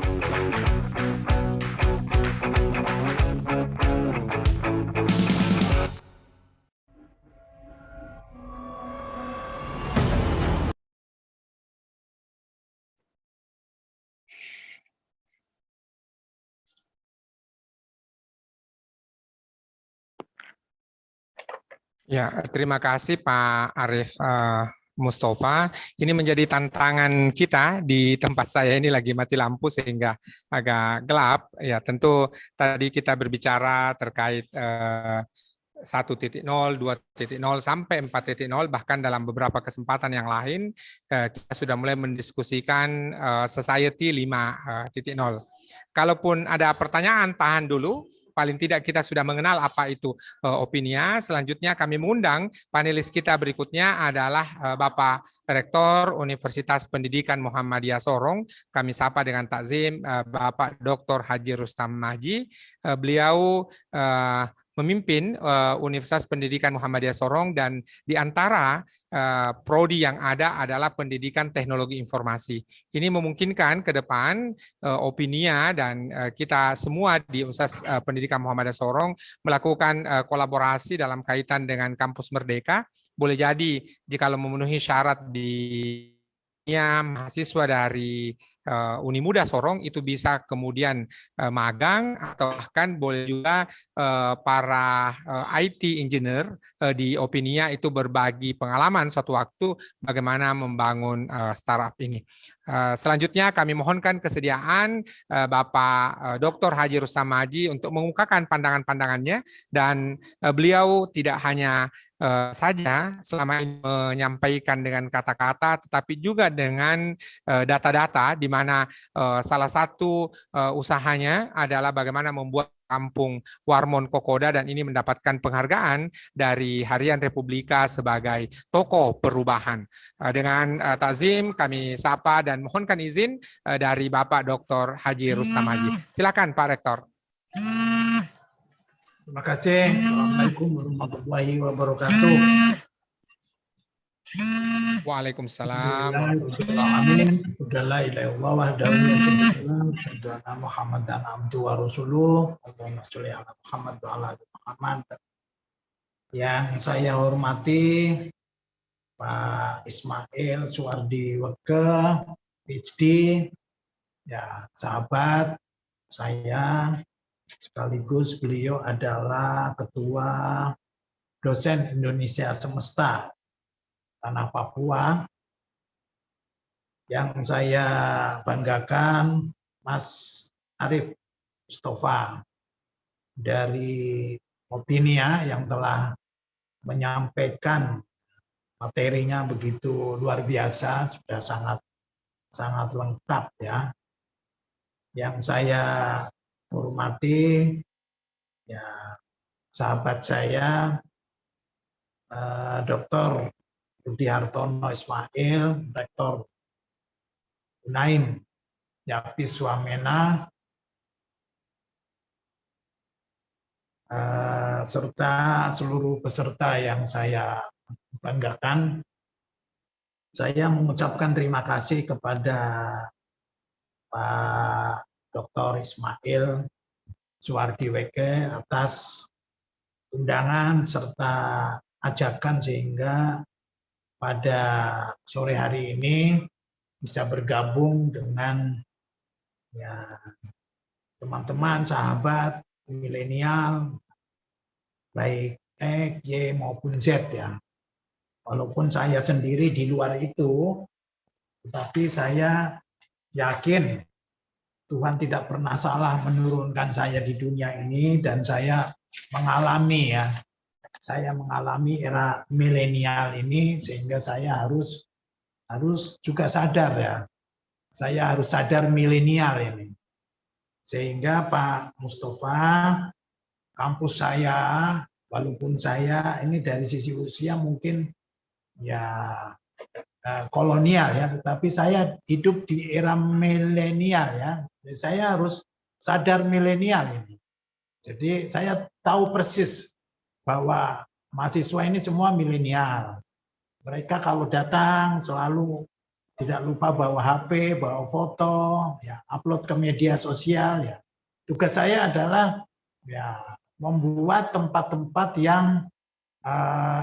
Ya, terima kasih Pak Arif Mustafa. Ini menjadi tantangan kita di tempat saya ini lagi mati lampu sehingga agak gelap. Ya, tentu tadi kita berbicara terkait 1.0, 2.0 sampai 4.0, bahkan dalam beberapa kesempatan yang lain kita sudah mulai mendiskusikan Society 5.0. Kalaupun ada pertanyaan, tahan dulu. Paling tidak kita sudah mengenal apa itu Opinia. Selanjutnya kami mengundang panelis kita berikutnya adalah Bapak Rektor Universitas Pendidikan Muhammadiyah Sorong. Kami sapa dengan takzim Bapak Dr. Haji Rustam Maji. Beliau memimpin Universitas Pendidikan Muhammadiyah Sorong dan di antara prodi yang ada adalah Pendidikan Teknologi Informasi. Ini memungkinkan ke depan Opinia dan kita semua di Universitas Pendidikan Muhammadiyah Sorong melakukan kolaborasi dalam kaitan dengan Kampus Merdeka. Boleh jadi jika memenuhi syarat di mahasiswa dari Unimuda Sorong itu bisa kemudian magang atau bahkan boleh juga para IT engineer di Opinia itu berbagi pengalaman suatu waktu bagaimana membangun startup ini. Selanjutnya kami mohonkan kesediaan Bapak Dr. Haji Rustam Maji untuk mengungkapkan pandangan-pandangannya dan beliau tidak hanya saja selama ini menyampaikan dengan kata-kata tetapi juga dengan data-data di mana salah satu usahanya adalah bagaimana membuat kampung Warmon Kokoda dan ini mendapatkan penghargaan dari Harian Republika sebagai tokoh perubahan. Dengan takzim kami sapa dan mohonkan izin dari Bapak Dr. Haji Rustam Maji. Silakan Pak Rektor. Terima kasih. Assalamualaikum warahmatullahi wabarakatuh. Waalaikumsalam. Amin. La ilaha illallah wahdahu la syarika lahu wa anna Muhammadan abduhu wa rasuluh. Allahumma sholli ala Muhammad wa ala ali Muhammad. Yang saya hormati Pak Ismail Suwardi Wege, PhD, ya sahabat saya, sekaligus beliau adalah Ketua Dosen Indonesia Semesta Tanah Papua. Yang saya banggakan Mas Arif Mustafa dari Opinia yang telah menyampaikan materinya begitu luar biasa, sudah sangat lengkap ya. Yang saya hormati ya sahabat saya Dr. Budi Hartono Ismail, Rektor Unaim Yapis Wamena, serta seluruh peserta yang saya banggakan, saya mengucapkan terima kasih kepada Pak Dr. Ismail Suwardiweke atas undangan serta ajakan sehingga pada sore hari ini bisa bergabung dengan ya teman-teman, sahabat, milenial, baik X, Y maupun Z ya. Walaupun saya sendiri di luar itu, tetapi saya yakin Tuhan tidak pernah salah menurunkan saya di dunia ini dan saya mengalami ya. Saya mengalami era milenial ini sehingga saya harus juga sadar ya. Saya harus sadar milenial ini. Sehingga Pak Mustafa, kampus saya, walaupun saya ini dari sisi usia mungkin ya kolonial ya, tetapi saya hidup di era milenial ya. Jadi saya harus sadar milenial ini. Jadi saya tahu persis bahwa mahasiswa ini semua milenial. Mereka kalau datang selalu tidak lupa bawa HP, bawa foto, ya upload ke media sosial ya. Tugas saya adalah ya membuat tempat-tempat yang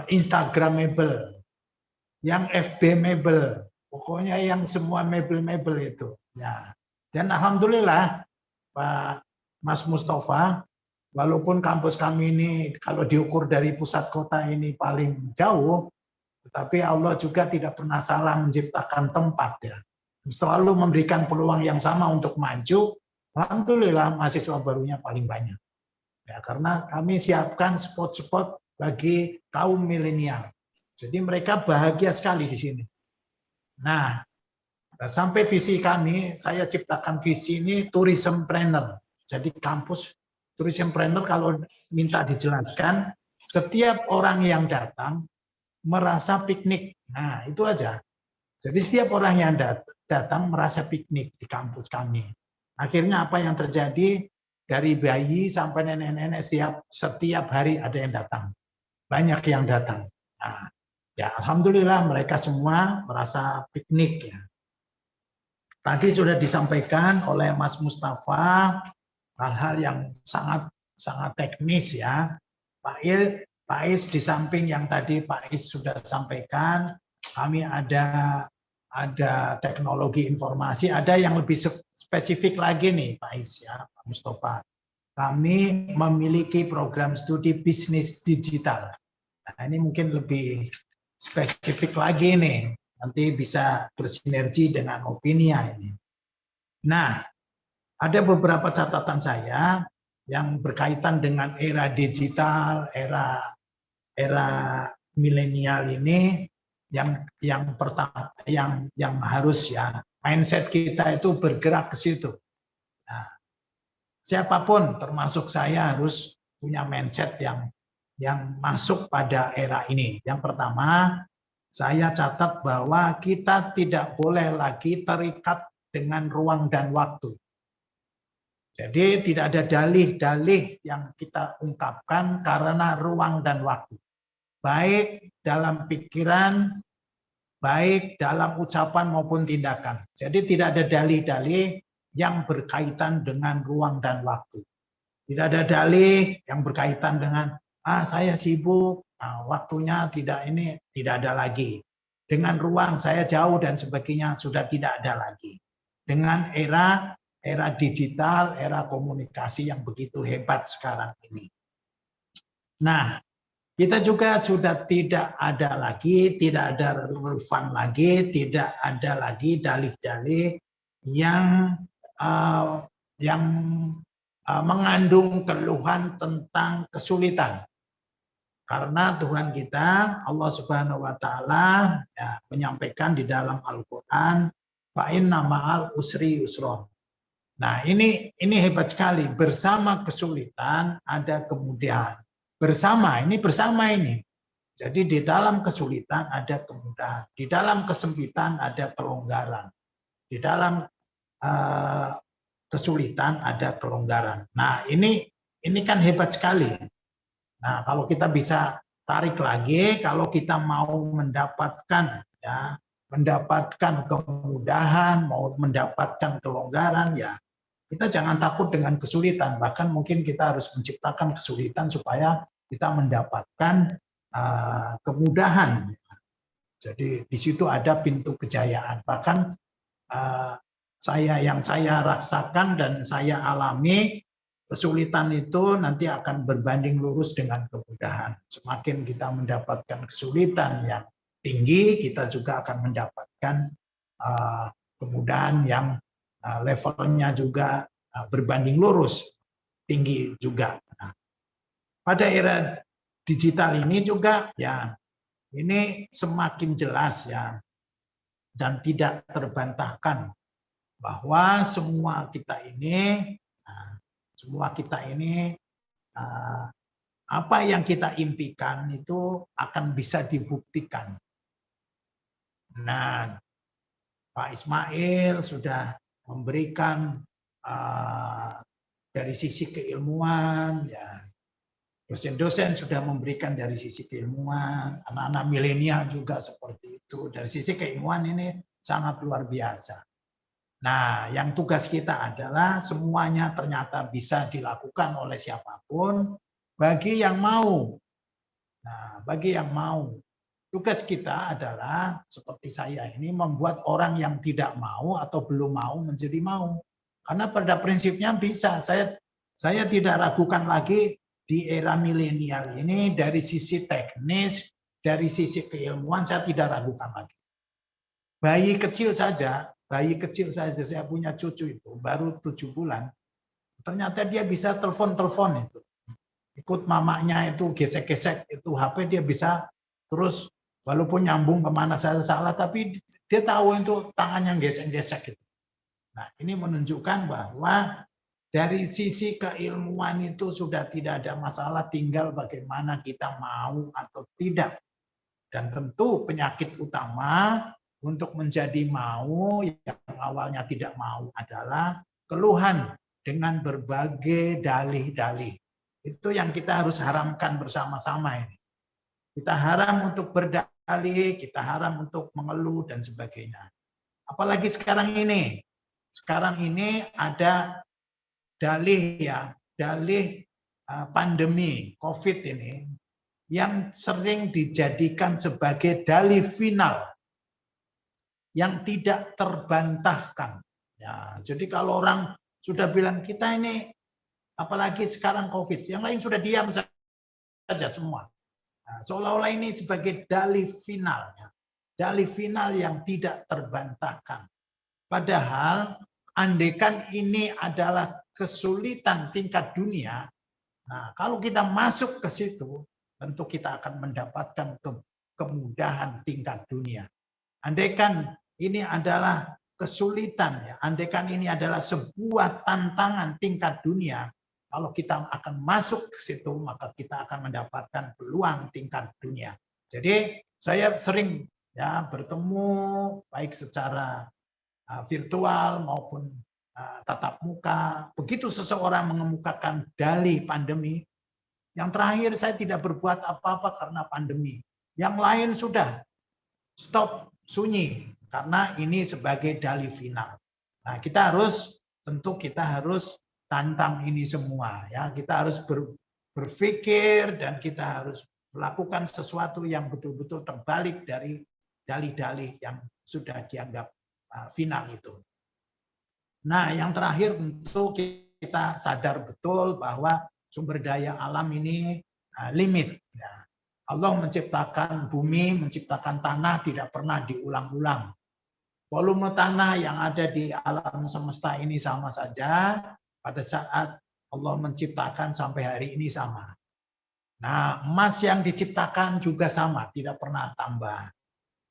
Instagramable, yang FB-mable, pokoknya yang semua mebel-mebel itu. Ya. Dan alhamdulillah Pak Mas Mustafa, walaupun kampus kami ini kalau diukur dari pusat kota ini paling jauh, tetapi Allah juga tidak pernah salah menciptakan tempat ya. Selalu memberikan peluang yang sama untuk maju. Alhamdulillah mahasiswa barunya paling banyak. Ya, karena kami siapkan spot-spot bagi kaum milenial. Jadi mereka bahagia sekali di sini. Nah, sampai visi kami, saya ciptakan visi ini tourism planner. Jadi kampus tourism planner kalau minta dijelaskan, setiap orang yang datang merasa piknik. Nah, itu aja. Jadi setiap orang yang datang merasa piknik di kampus kami. Akhirnya apa yang terjadi? Dari bayi sampai nenek-nenek setiap hari ada yang datang. Banyak yang datang. Nah, ya alhamdulillah mereka semua merasa piknik ya. Tadi sudah disampaikan oleh Mas Mustafa hal-hal yang sangat teknis ya. Pak Is di samping yang tadi Pak Is sudah sampaikan, kami ada teknologi informasi, ada yang lebih spesifik lagi nih Pak Is ya, Pak Mustafa. Kami memiliki program studi bisnis digital. Nah, ini mungkin lebih spesifik lagi nih, nanti bisa bersinergi dengan Opinia ini. Nah, ada beberapa catatan saya yang berkaitan dengan era digital, era milenial ini yang pertama yang harus ya mindset kita itu bergerak ke situ. Nah, siapapun termasuk saya harus punya mindset yang masuk pada era ini. Yang pertama, saya catat bahwa kita tidak boleh lagi terikat dengan ruang dan waktu. Jadi tidak ada dalih-dalih yang kita ungkapkan karena ruang dan waktu. Baik dalam pikiran, baik dalam ucapan maupun tindakan. Jadi tidak ada dalih-dalih yang berkaitan dengan ruang dan waktu. Tidak ada dalih yang berkaitan dengan saya sibuk, waktunya tidak ada lagi. Dengan ruang saya jauh dan sebagainya sudah tidak ada lagi. Dengan era digital, era komunikasi yang begitu hebat sekarang ini. Nah, kita juga sudah tidak ada lagi, tidak ada relevan lagi, tidak ada lagi dalih-dalih yang mengandung keluhan tentang kesulitan. Karena Tuhan kita, Allah Subhanahu wa Ta'ala, ya, menyampaikan di dalam Al-Quran, fa inna ma'al usri yusron. Nah, ini hebat sekali. Bersama kesulitan ada kemudahan. Bersama ini. Jadi di dalam kesulitan ada kemudahan. Di dalam kesempitan ada kelonggaran. Di dalam kesulitan ada kelonggaran. Nah, ini kan hebat sekali. Nah, kalau kita bisa tarik lagi, kalau kita mau mendapatkan kemudahan, mau mendapatkan kelonggaran, ya kita jangan takut dengan kesulitan. Bahkan mungkin kita harus menciptakan kesulitan supaya kita mendapatkan kemudahan. Jadi di situ ada pintu kejayaan. Bahkan yang saya rasakan dan saya alami, kesulitan itu nanti akan berbanding lurus dengan kemudahan. Semakin kita mendapatkan kesulitan yang tinggi, kita juga akan mendapatkan kemudahan yang levelnya juga berbanding lurus, tinggi juga. Nah, pada era digital ini juga ya, ini semakin jelas ya, dan tidak terbantahkan bahwa semua kita ini apa yang kita impikan itu akan bisa dibuktikan. Nah, Pak Ismail sudah memberikan dari sisi keilmuan, ya, dosen-dosen sudah memberikan dari sisi keilmuan, anak-anak milenial juga seperti itu. Dari sisi keilmuan ini sangat luar biasa. Nah, yang tugas kita adalah semuanya ternyata bisa dilakukan oleh siapapun bagi yang mau. Nah, bagi yang mau. Tugas kita adalah seperti saya ini membuat orang yang tidak mau atau belum mau menjadi mau. Karena pada prinsipnya bisa. Saya tidak ragukan lagi di era milenial ini dari sisi teknis, dari sisi keilmuan saya tidak ragukan lagi. Bayi kecil saja, saya punya cucu itu baru 7 bulan, ternyata dia bisa telepon itu, ikut mamanya itu gesek-gesek itu HP, dia bisa terus walaupun nyambung kemana saya salah, tapi dia tahu itu tangan yang gesek-gesek itu. Nah, ini menunjukkan bahwa dari sisi keilmuan itu sudah tidak ada masalah, tinggal bagaimana kita mau atau tidak. Dan tentu penyakit utama untuk menjadi mau, yang awalnya tidak mau adalah keluhan dengan berbagai dalih-dalih. Itu yang kita harus haramkan bersama-sama ini. Kita haram untuk berdalih, kita haram untuk mengeluh dan sebagainya. Apalagi sekarang ini. Sekarang ini ada dalih pandemi COVID ini yang sering dijadikan sebagai dalih final yang tidak terbantahkan. Ya, jadi kalau orang sudah bilang kita ini, apalagi sekarang COVID, yang lain sudah diam saja semua. Nah, seolah-olah ini sebagai dalih final, ya. Dalih final yang tidak terbantahkan. Padahal andaikan ini adalah kesulitan tingkat dunia, nah kalau kita masuk ke situ, tentu kita akan mendapatkan kemudahan tingkat dunia. Andaikan ini adalah kesulitan, ya, andaikan ini adalah sebuah tantangan tingkat dunia, kalau kita akan masuk ke situ, maka kita akan mendapatkan peluang tingkat dunia. Jadi saya sering ya bertemu baik secara virtual maupun tatap muka. Begitu seseorang mengemukakan dalih pandemi, yang terakhir saya tidak berbuat apa-apa karena pandemi. Yang lain sudah stop, sunyi, karena ini sebagai dalih final. Nah, kita harus tantang ini semua, ya. Kita harus berpikir dan kita harus melakukan sesuatu yang betul-betul terbalik dari dalih-dalih yang sudah dianggap final itu. Nah, yang terakhir tentu kita sadar betul bahwa sumber daya alam ini limit. Ya. Allah menciptakan bumi, menciptakan tanah tidak pernah diulang-ulang. Volume tanah yang ada di alam semesta ini sama saja pada saat Allah menciptakan sampai hari ini sama. Nah, emas yang diciptakan juga sama, tidak pernah tambah.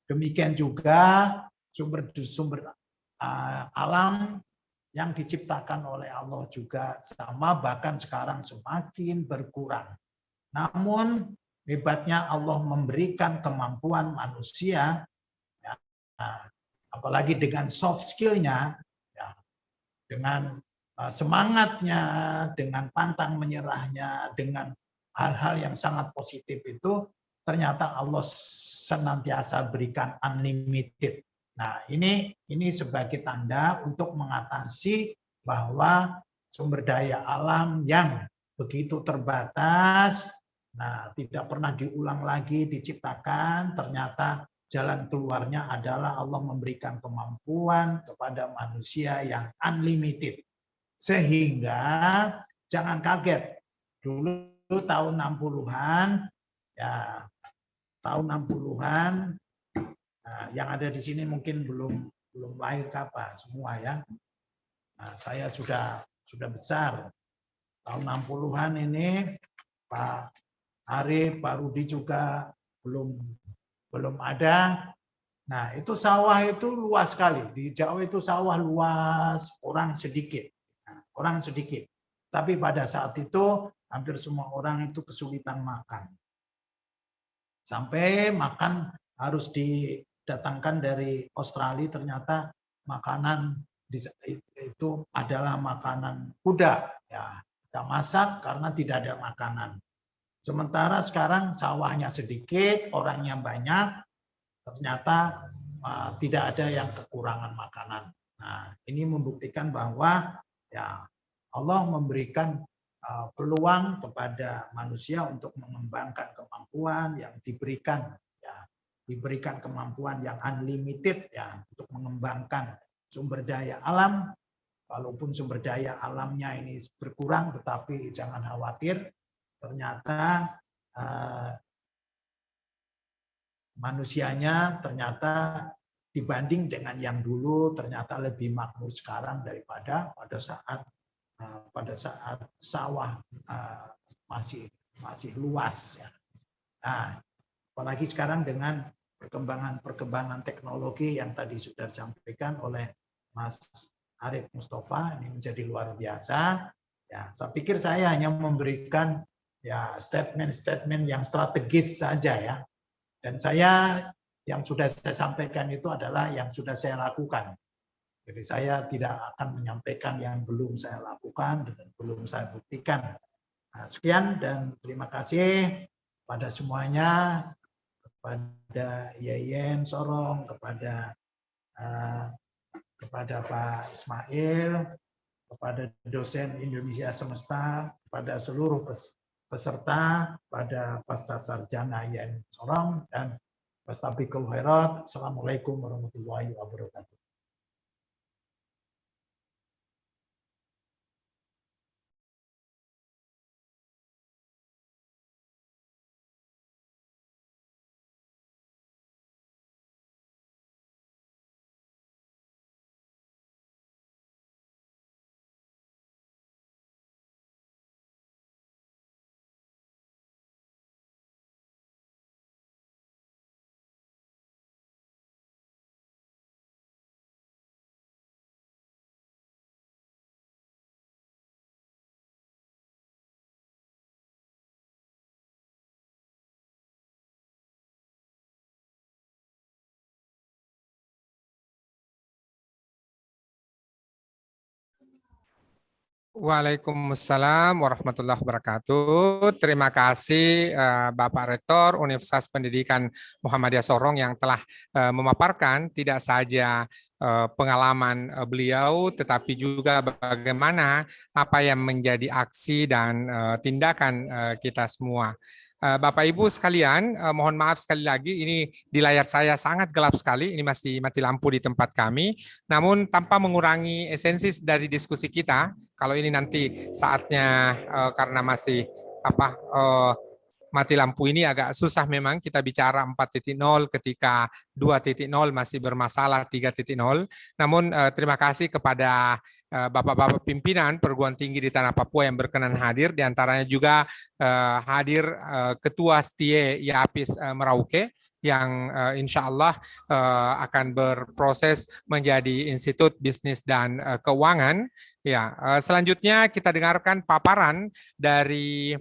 Demikian juga sumber alam yang diciptakan oleh Allah juga sama, bahkan sekarang semakin berkurang. Namun hebatnya Allah memberikan kemampuan manusia, ya, apalagi dengan soft skill-nya, ya, dengan semangatnya, dengan pantang menyerahnya, dengan hal-hal yang sangat positif itu ternyata Allah senantiasa berikan unlimited. Nah, ini sebagai tanda untuk mengatasi bahwa sumber daya alam yang begitu terbatas, nah tidak pernah diulang lagi diciptakan, ternyata jalan keluarnya adalah Allah memberikan kemampuan kepada manusia yang unlimited. Sehingga jangan kaget, dulu tahun 60-an, ya tahun 60-an, nah, yang ada di sini mungkin belum lahir kapan semua ya. Nah, saya sudah besar. Tahun 60-an ini Pak Arif, Pak Rudi juga belum ada. Nah, itu sawah itu luas sekali. Di Jawa itu sawah luas, orang sedikit. Nah, orang sedikit. Tapi pada saat itu hampir semua orang itu kesulitan makan. Sampai makan harus didatangkan dari Australia, ternyata makanan itu adalah makanan kuda. Ya, kita masak karena tidak ada makanan. Sementara sekarang sawahnya sedikit, orangnya banyak, ternyata tidak ada yang kekurangan makanan. Nah, ini membuktikan bahwa ya Allah memberikan peluang kepada manusia untuk mengembangkan kemampuan yang diberikan kemampuan yang unlimited ya untuk mengembangkan sumber daya alam. Walaupun sumber daya alamnya ini berkurang, tetapi jangan khawatir, ternyata manusianya ternyata dibanding dengan yang dulu ternyata lebih makmur sekarang daripada pada saat sawah masih luas ya. Nah, apalagi sekarang dengan perkembangan teknologi yang tadi sudah disampaikan oleh Mas Arif Mustafa, ini menjadi luar biasa. Ya, saya pikir saya hanya memberikan ya statement-statement yang strategis saja ya. Dan saya yang sudah saya sampaikan itu adalah yang sudah saya lakukan. Jadi saya tidak akan menyampaikan yang belum saya lakukan dan belum saya buktikan. Nah, sekian dan terima kasih pada semuanya, kepada Yeyen Sorong, kepada Pak Ismail, kepada dosen Indonesia Semesta, kepada seluruh peserta, pada Pasca Sarjana Yeyen Sorong dan Fastabiqul Khairat. Assalamualaikum warahmatullahi wabarakatuh. Waalaikumsalam warahmatullahi wabarakatuh. Terima kasih Bapak Rektor Universitas Pendidikan Muhammadiyah Sorong yang telah memaparkan tidak saja pengalaman beliau, tetapi juga bagaimana apa yang menjadi aksi dan tindakan kita semua. Bapak Ibu sekalian, mohon maaf sekali lagi, ini di layar saya sangat gelap sekali, ini masih mati lampu di tempat kami, namun tanpa mengurangi esensi dari diskusi kita, kalau ini nanti saatnya karena masih mati lampu ini agak susah memang kita bicara 4.0 ketika 2.0 masih bermasalah 3.0. Namun terima kasih kepada Bapak-Bapak pimpinan perguruan tinggi di Tanah Papua yang berkenan hadir, diantaranya juga hadir Ketua Setie Yapis Merauke yang insya Allah akan berproses menjadi Institut Bisnis dan Keuangan. Ya, selanjutnya kita dengarkan paparan dari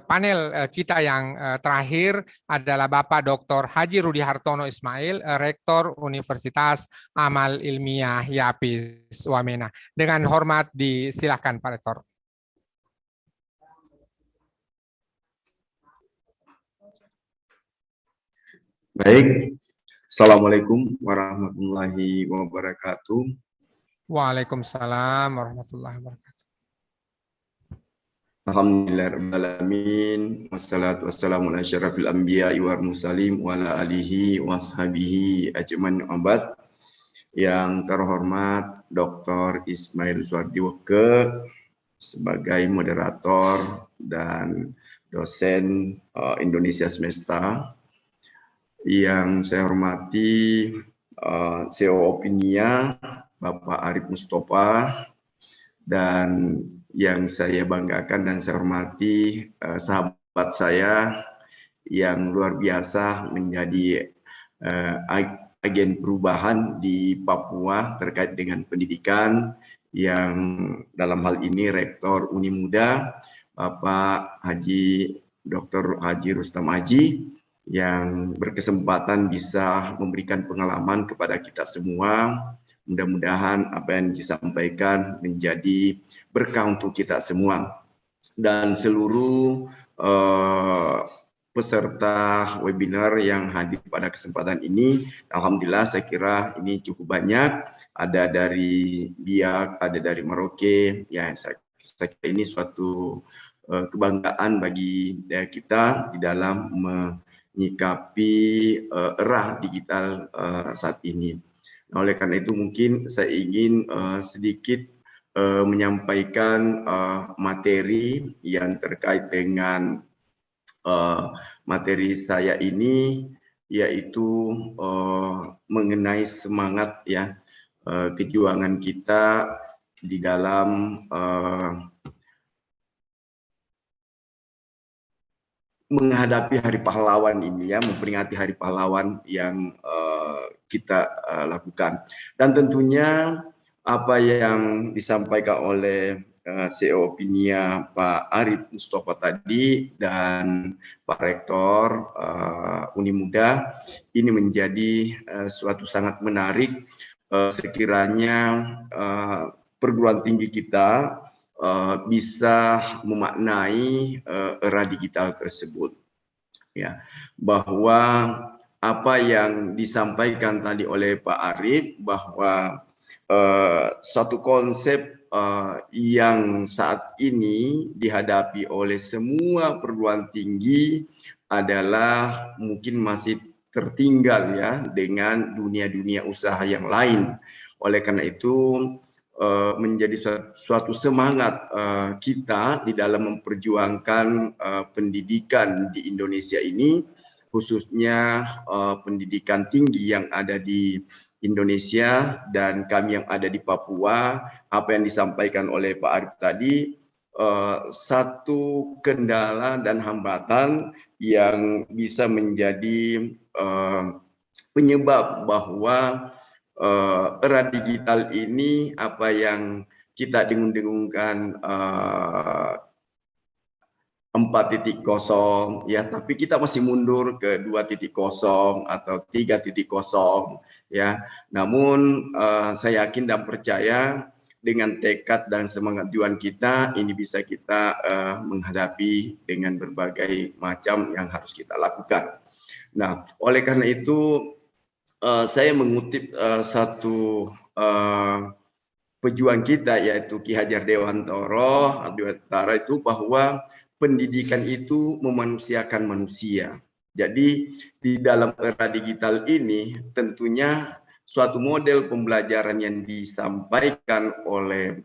panel kita yang terakhir adalah Bapak Dr. Haji Rudi Hartono Ismail, Rektor Universitas Amal Ilmiah Yapis Wamena. Dengan hormat disilakan Pak Rektor. Baik, Assalamualaikum warahmatullahi wabarakatuh. Waalaikumsalam warahmatullahi wabarakatuh. Alhamdulillahirrahmanirrahim. Wassalatu wassalamu ala syarafil anbiya wal mursalin wa ala alihi wa sahbihi ajmain abad. Yang terhormat Dr. Ismail Suardiwoke sebagai moderator dan dosen Indonesia Semesta. Yang saya hormati CEO Opinia Bapak Arif Mustafa, dan yang saya banggakan dan saya hormati sahabat saya yang luar biasa menjadi agen perubahan di Papua terkait dengan pendidikan, yang dalam hal ini Rektor Uni Muda Bapak Dr. Haji Rustam Aji, yang berkesempatan bisa memberikan pengalaman kepada kita semua. Mudah-mudahan apa yang disampaikan menjadi berkah untuk kita semua. Dan seluruh peserta webinar yang hadir pada kesempatan ini, alhamdulillah saya kira ini cukup banyak. Ada dari Biak, ada dari Merauke. Ya, saya kira ini suatu kebanggaan bagi kita di dalam menyikapi era digital saat ini. Nah, oleh karena itu mungkin saya ingin sedikit menyampaikan materi yang terkait dengan materi saya ini, yaitu mengenai semangat ya kejuangan kita di dalam menghadapi Hari Pahlawan ini ya, memperingati Hari Pahlawan yang kita lakukan. Dan tentunya apa yang disampaikan oleh CEO Opinia Pak Arif Mustafa tadi dan Pak Rektor Uni Muda, ini menjadi suatu sangat menarik sekiranya perguruan tinggi kita bisa memaknai era digital tersebut, ya, bahwa apa yang disampaikan tadi oleh Pak Arif, bahwa satu konsep yang saat ini dihadapi oleh semua perguruan tinggi adalah mungkin masih tertinggal ya dengan dunia-dunia usaha yang lain. Oleh karena itu menjadi suatu semangat kita di dalam memperjuangkan pendidikan di Indonesia ini, khususnya pendidikan tinggi yang ada di Indonesia dan kami yang ada di Papua. Apa yang disampaikan oleh Pak Arif tadi, satu kendala dan hambatan yang bisa menjadi penyebab bahwa era digital ini, apa yang kita dengung-dengungkan 4.0 ya, tapi kita masih mundur ke 2.0 atau 3.0 ya. Namun saya yakin dan percaya dengan tekad dan semangat juang kita, ini bisa kita menghadapi dengan berbagai macam yang harus kita lakukan. Nah, oleh karena itu saya mengutip satu pejuang kita, yaitu Ki Hajar Dewantara itu, bahwa pendidikan itu memanusiakan manusia. Jadi di dalam era digital ini tentunya suatu model pembelajaran yang disampaikan oleh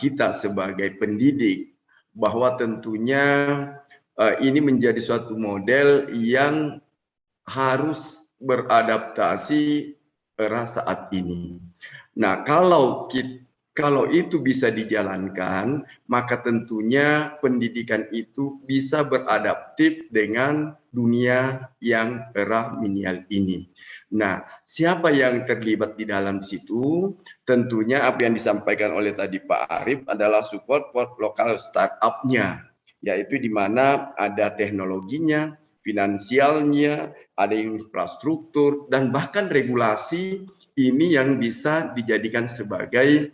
kita sebagai pendidik, bahwa tentunya ini menjadi suatu model yang harus beradaptasi era saat ini. Nah, kalau itu bisa dijalankan, maka tentunya pendidikan itu bisa beradaptif dengan dunia yang era milenial ini. Nah, siapa yang terlibat di dalam situ? Tentunya apa yang disampaikan oleh tadi Pak Arif adalah support lokal startup-nya, yaitu di mana ada teknologinya, finansialnya, ada infrastruktur, dan bahkan regulasi ini yang bisa dijadikan sebagai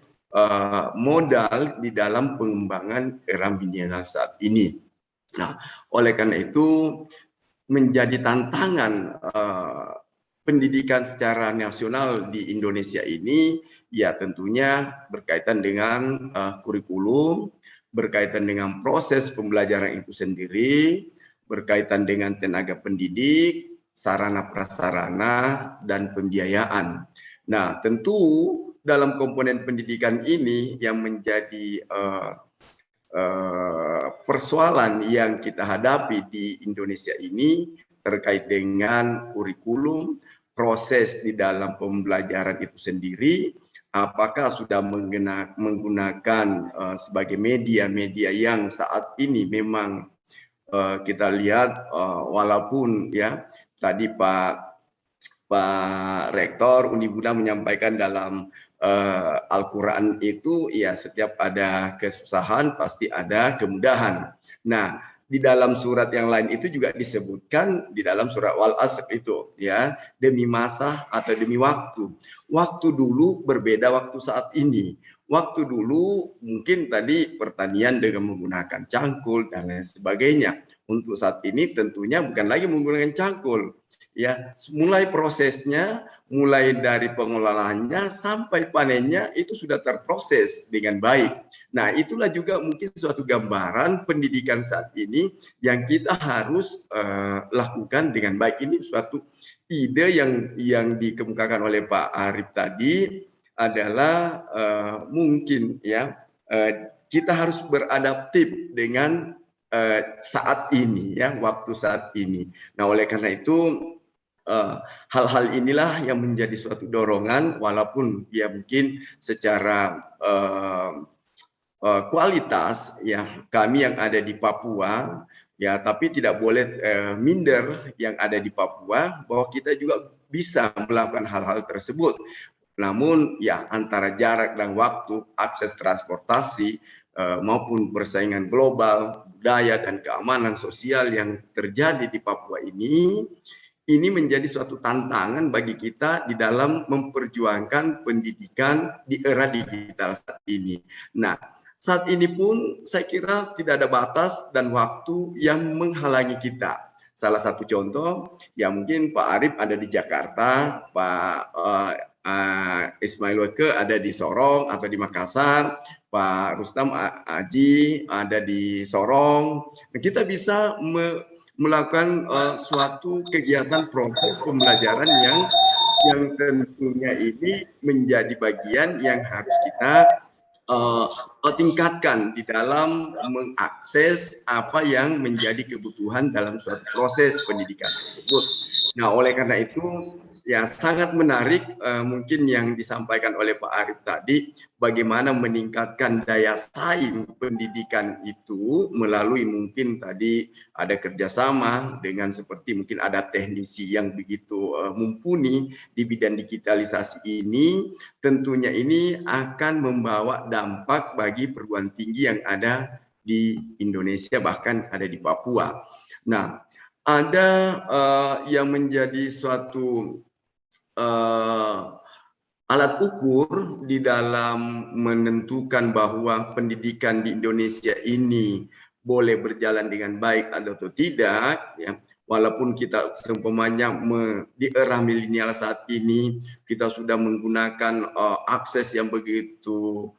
modal di dalam pengembangan era milenial saat ini. Nah, oleh karena itu menjadi tantangan pendidikan secara nasional di Indonesia ini, ya tentunya berkaitan dengan kurikulum, berkaitan dengan proses pembelajaran itu sendiri, berkaitan dengan tenaga pendidik, sarana prasarana, dan pembiayaan. Nah, tentu dalam komponen pendidikan ini yang menjadi persoalan yang kita hadapi di Indonesia ini terkait dengan kurikulum, proses di dalam pembelajaran itu sendiri, apakah sudah menggunakan sebagai media-media yang saat ini memang kita lihat walaupun ya tadi Pak Rektor Unibuna menyampaikan dalam Al-Quran itu ya setiap ada kesusahan pasti ada kemudahan. Nah, di dalam surat yang lain itu juga disebutkan di dalam surat Wal Asr itu ya, demi masa atau demi waktu. Waktu dulu berbeda waktu saat ini. Waktu dulu mungkin tadi pertanian dengan menggunakan cangkul dan lain sebagainya. Untuk saat ini tentunya bukan lagi menggunakan cangkul. Ya, mulai prosesnya, mulai dari pengelolaannya sampai panennya itu sudah terproses dengan baik. Nah, itulah juga mungkin suatu gambaran pendidikan saat ini yang kita harus lakukan dengan baik. Ini suatu ide yang dikemukakan oleh Pak Arif tadi adalah mungkin ya kita harus beradaptif dengan saat ini ya, waktu saat ini. Nah, oleh karena itu hal-hal inilah yang menjadi suatu dorongan, walaupun ya mungkin secara kualitas ya kami yang ada di Papua ya, tapi tidak boleh minder yang ada di Papua bahwa kita juga bisa melakukan hal-hal tersebut. Namun ya antara jarak dan waktu, akses transportasi maupun persaingan global, budaya dan keamanan sosial yang terjadi di Papua ini menjadi suatu tantangan bagi kita di dalam memperjuangkan pendidikan di era digital saat ini. Nah, saat ini pun saya kira tidak ada batas dan waktu yang menghalangi kita. Salah satu contoh, ya mungkin Pak Arif ada di Jakarta, Pak Ismail Weke ada di Sorong atau di Makassar, Pak Rustam Aji ada di Sorong. Nah, kita bisa melakukan suatu kegiatan proses pembelajaran yang tentunya ini menjadi bagian yang harus kita tingkatkan di dalam mengakses apa yang menjadi kebutuhan dalam suatu proses pendidikan tersebut. Nah, oleh karena itu ya sangat menarik mungkin yang disampaikan oleh Pak Arif tadi, bagaimana meningkatkan daya saing pendidikan itu melalui mungkin tadi ada kerjasama dengan seperti mungkin ada teknisi yang begitu mumpuni di bidang digitalisasi ini, tentunya ini akan membawa dampak bagi perguruan tinggi yang ada di Indonesia bahkan ada di Papua. Nah, ada yang menjadi suatu alat ukur di dalam menentukan bahwa pendidikan di Indonesia ini boleh berjalan dengan baik atau tidak, ya, walaupun kita seumpamanya di era milenial saat ini kita sudah menggunakan akses yang begitu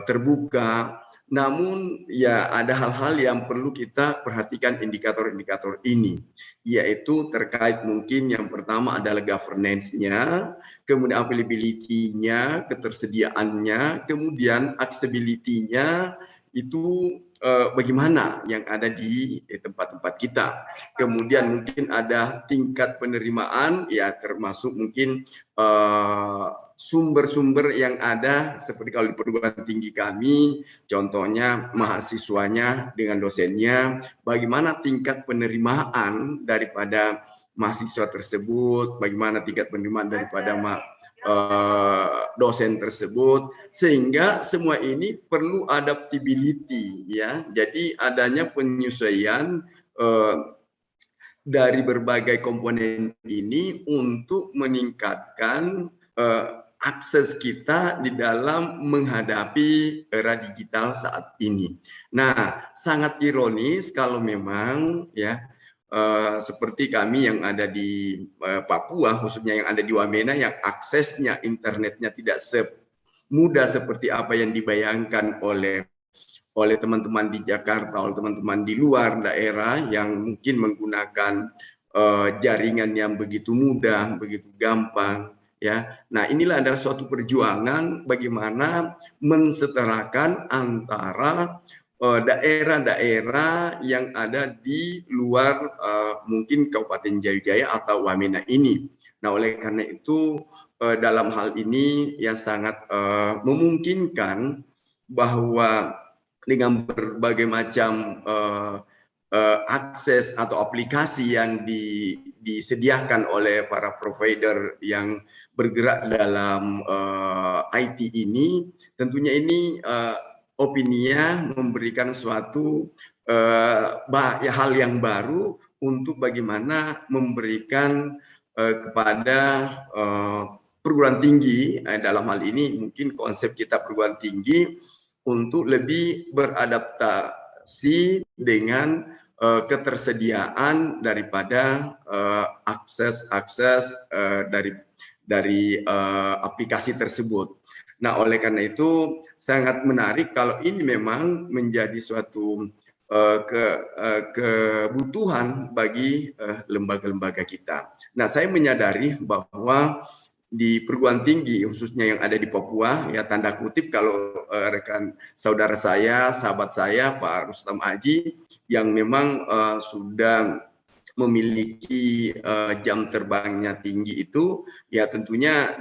terbuka, namun ya ada hal-hal yang perlu kita perhatikan indikator-indikator ini, yaitu terkait mungkin yang pertama adalah governance-nya, kemudian availability-nya, ketersediaannya, kemudian accessibility-nya itu bagaimana yang ada di tempat-tempat kita. Kemudian mungkin ada tingkat penerimaan, ya termasuk mungkin sumber-sumber yang ada seperti kalau di perguruan tinggi kami, contohnya mahasiswanya dengan dosennya, bagaimana tingkat penerimaan daripada mahasiswa tersebut, bagaimana tingkat penerimaan daripada dosen tersebut, sehingga semua ini perlu adaptability ya. Jadi adanya penyesuaian dari berbagai komponen ini untuk meningkatkan akses kita di dalam menghadapi era digital saat ini. Nah, sangat ironis kalau memang ya seperti kami yang ada di Papua, khususnya yang ada di Wamena, yang aksesnya internetnya tidak semudah seperti apa yang dibayangkan oleh teman-teman di Jakarta, oleh teman-teman di luar daerah yang mungkin menggunakan jaringan yang begitu mudah, begitu gampang, ya. Nah, inilah adalah suatu perjuangan bagaimana mensetarakan antara daerah-daerah yang ada di luar mungkin Kabupaten Jayapura atau Wamena ini. Nah, oleh karena itu dalam hal ini ya sangat memungkinkan bahwa dengan berbagai macam akses atau aplikasi yang disediakan oleh para provider yang bergerak dalam IT ini, tentunya ini opininya memberikan suatu hal yang baru untuk bagaimana memberikan kepada perguruan tinggi, dalam hal ini mungkin konsep kita perguruan tinggi untuk lebih beradaptasi dengan ketersediaan daripada akses dari aplikasi tersebut. Nah, oleh karena itu sangat menarik kalau ini memang menjadi suatu kebutuhan bagi lembaga-lembaga kita. Nah, saya menyadari bahwa di perguruan tinggi khususnya yang ada di Papua, ya tanda kutip kalau rekan saudara saya, sahabat saya Pak Rustam Aji yang memang sudah memiliki jam terbangnya tinggi itu, ya tentunya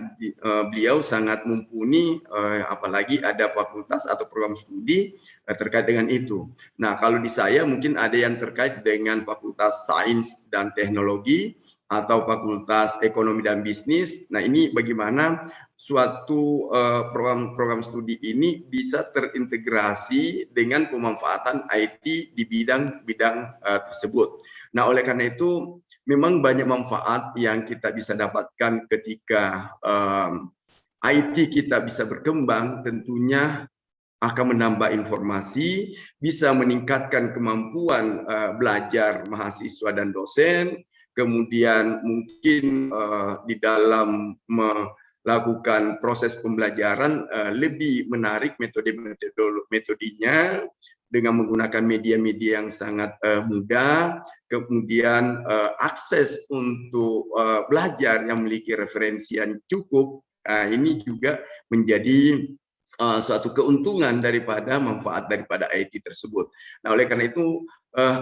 beliau sangat mumpuni, apalagi ada fakultas atau program studi terkait dengan itu. Nah, kalau di saya mungkin ada yang terkait dengan fakultas sains dan teknologi atau fakultas ekonomi dan bisnis. Nah, ini bagaimana suatu program studi ini bisa terintegrasi dengan pemanfaatan IT di bidang-bidang tersebut. Nah, oleh karena itu memang banyak manfaat yang kita bisa dapatkan ketika IT kita bisa berkembang, tentunya akan menambah informasi, bisa meningkatkan kemampuan belajar mahasiswa dan dosen, kemudian mungkin di dalam melakukan proses pembelajaran lebih menarik metodenya dengan menggunakan media-media yang sangat mudah, kemudian akses untuk belajar yang memiliki referensi yang cukup, ini juga menjadi suatu keuntungan daripada manfaat daripada IT tersebut. Nah, oleh karena itu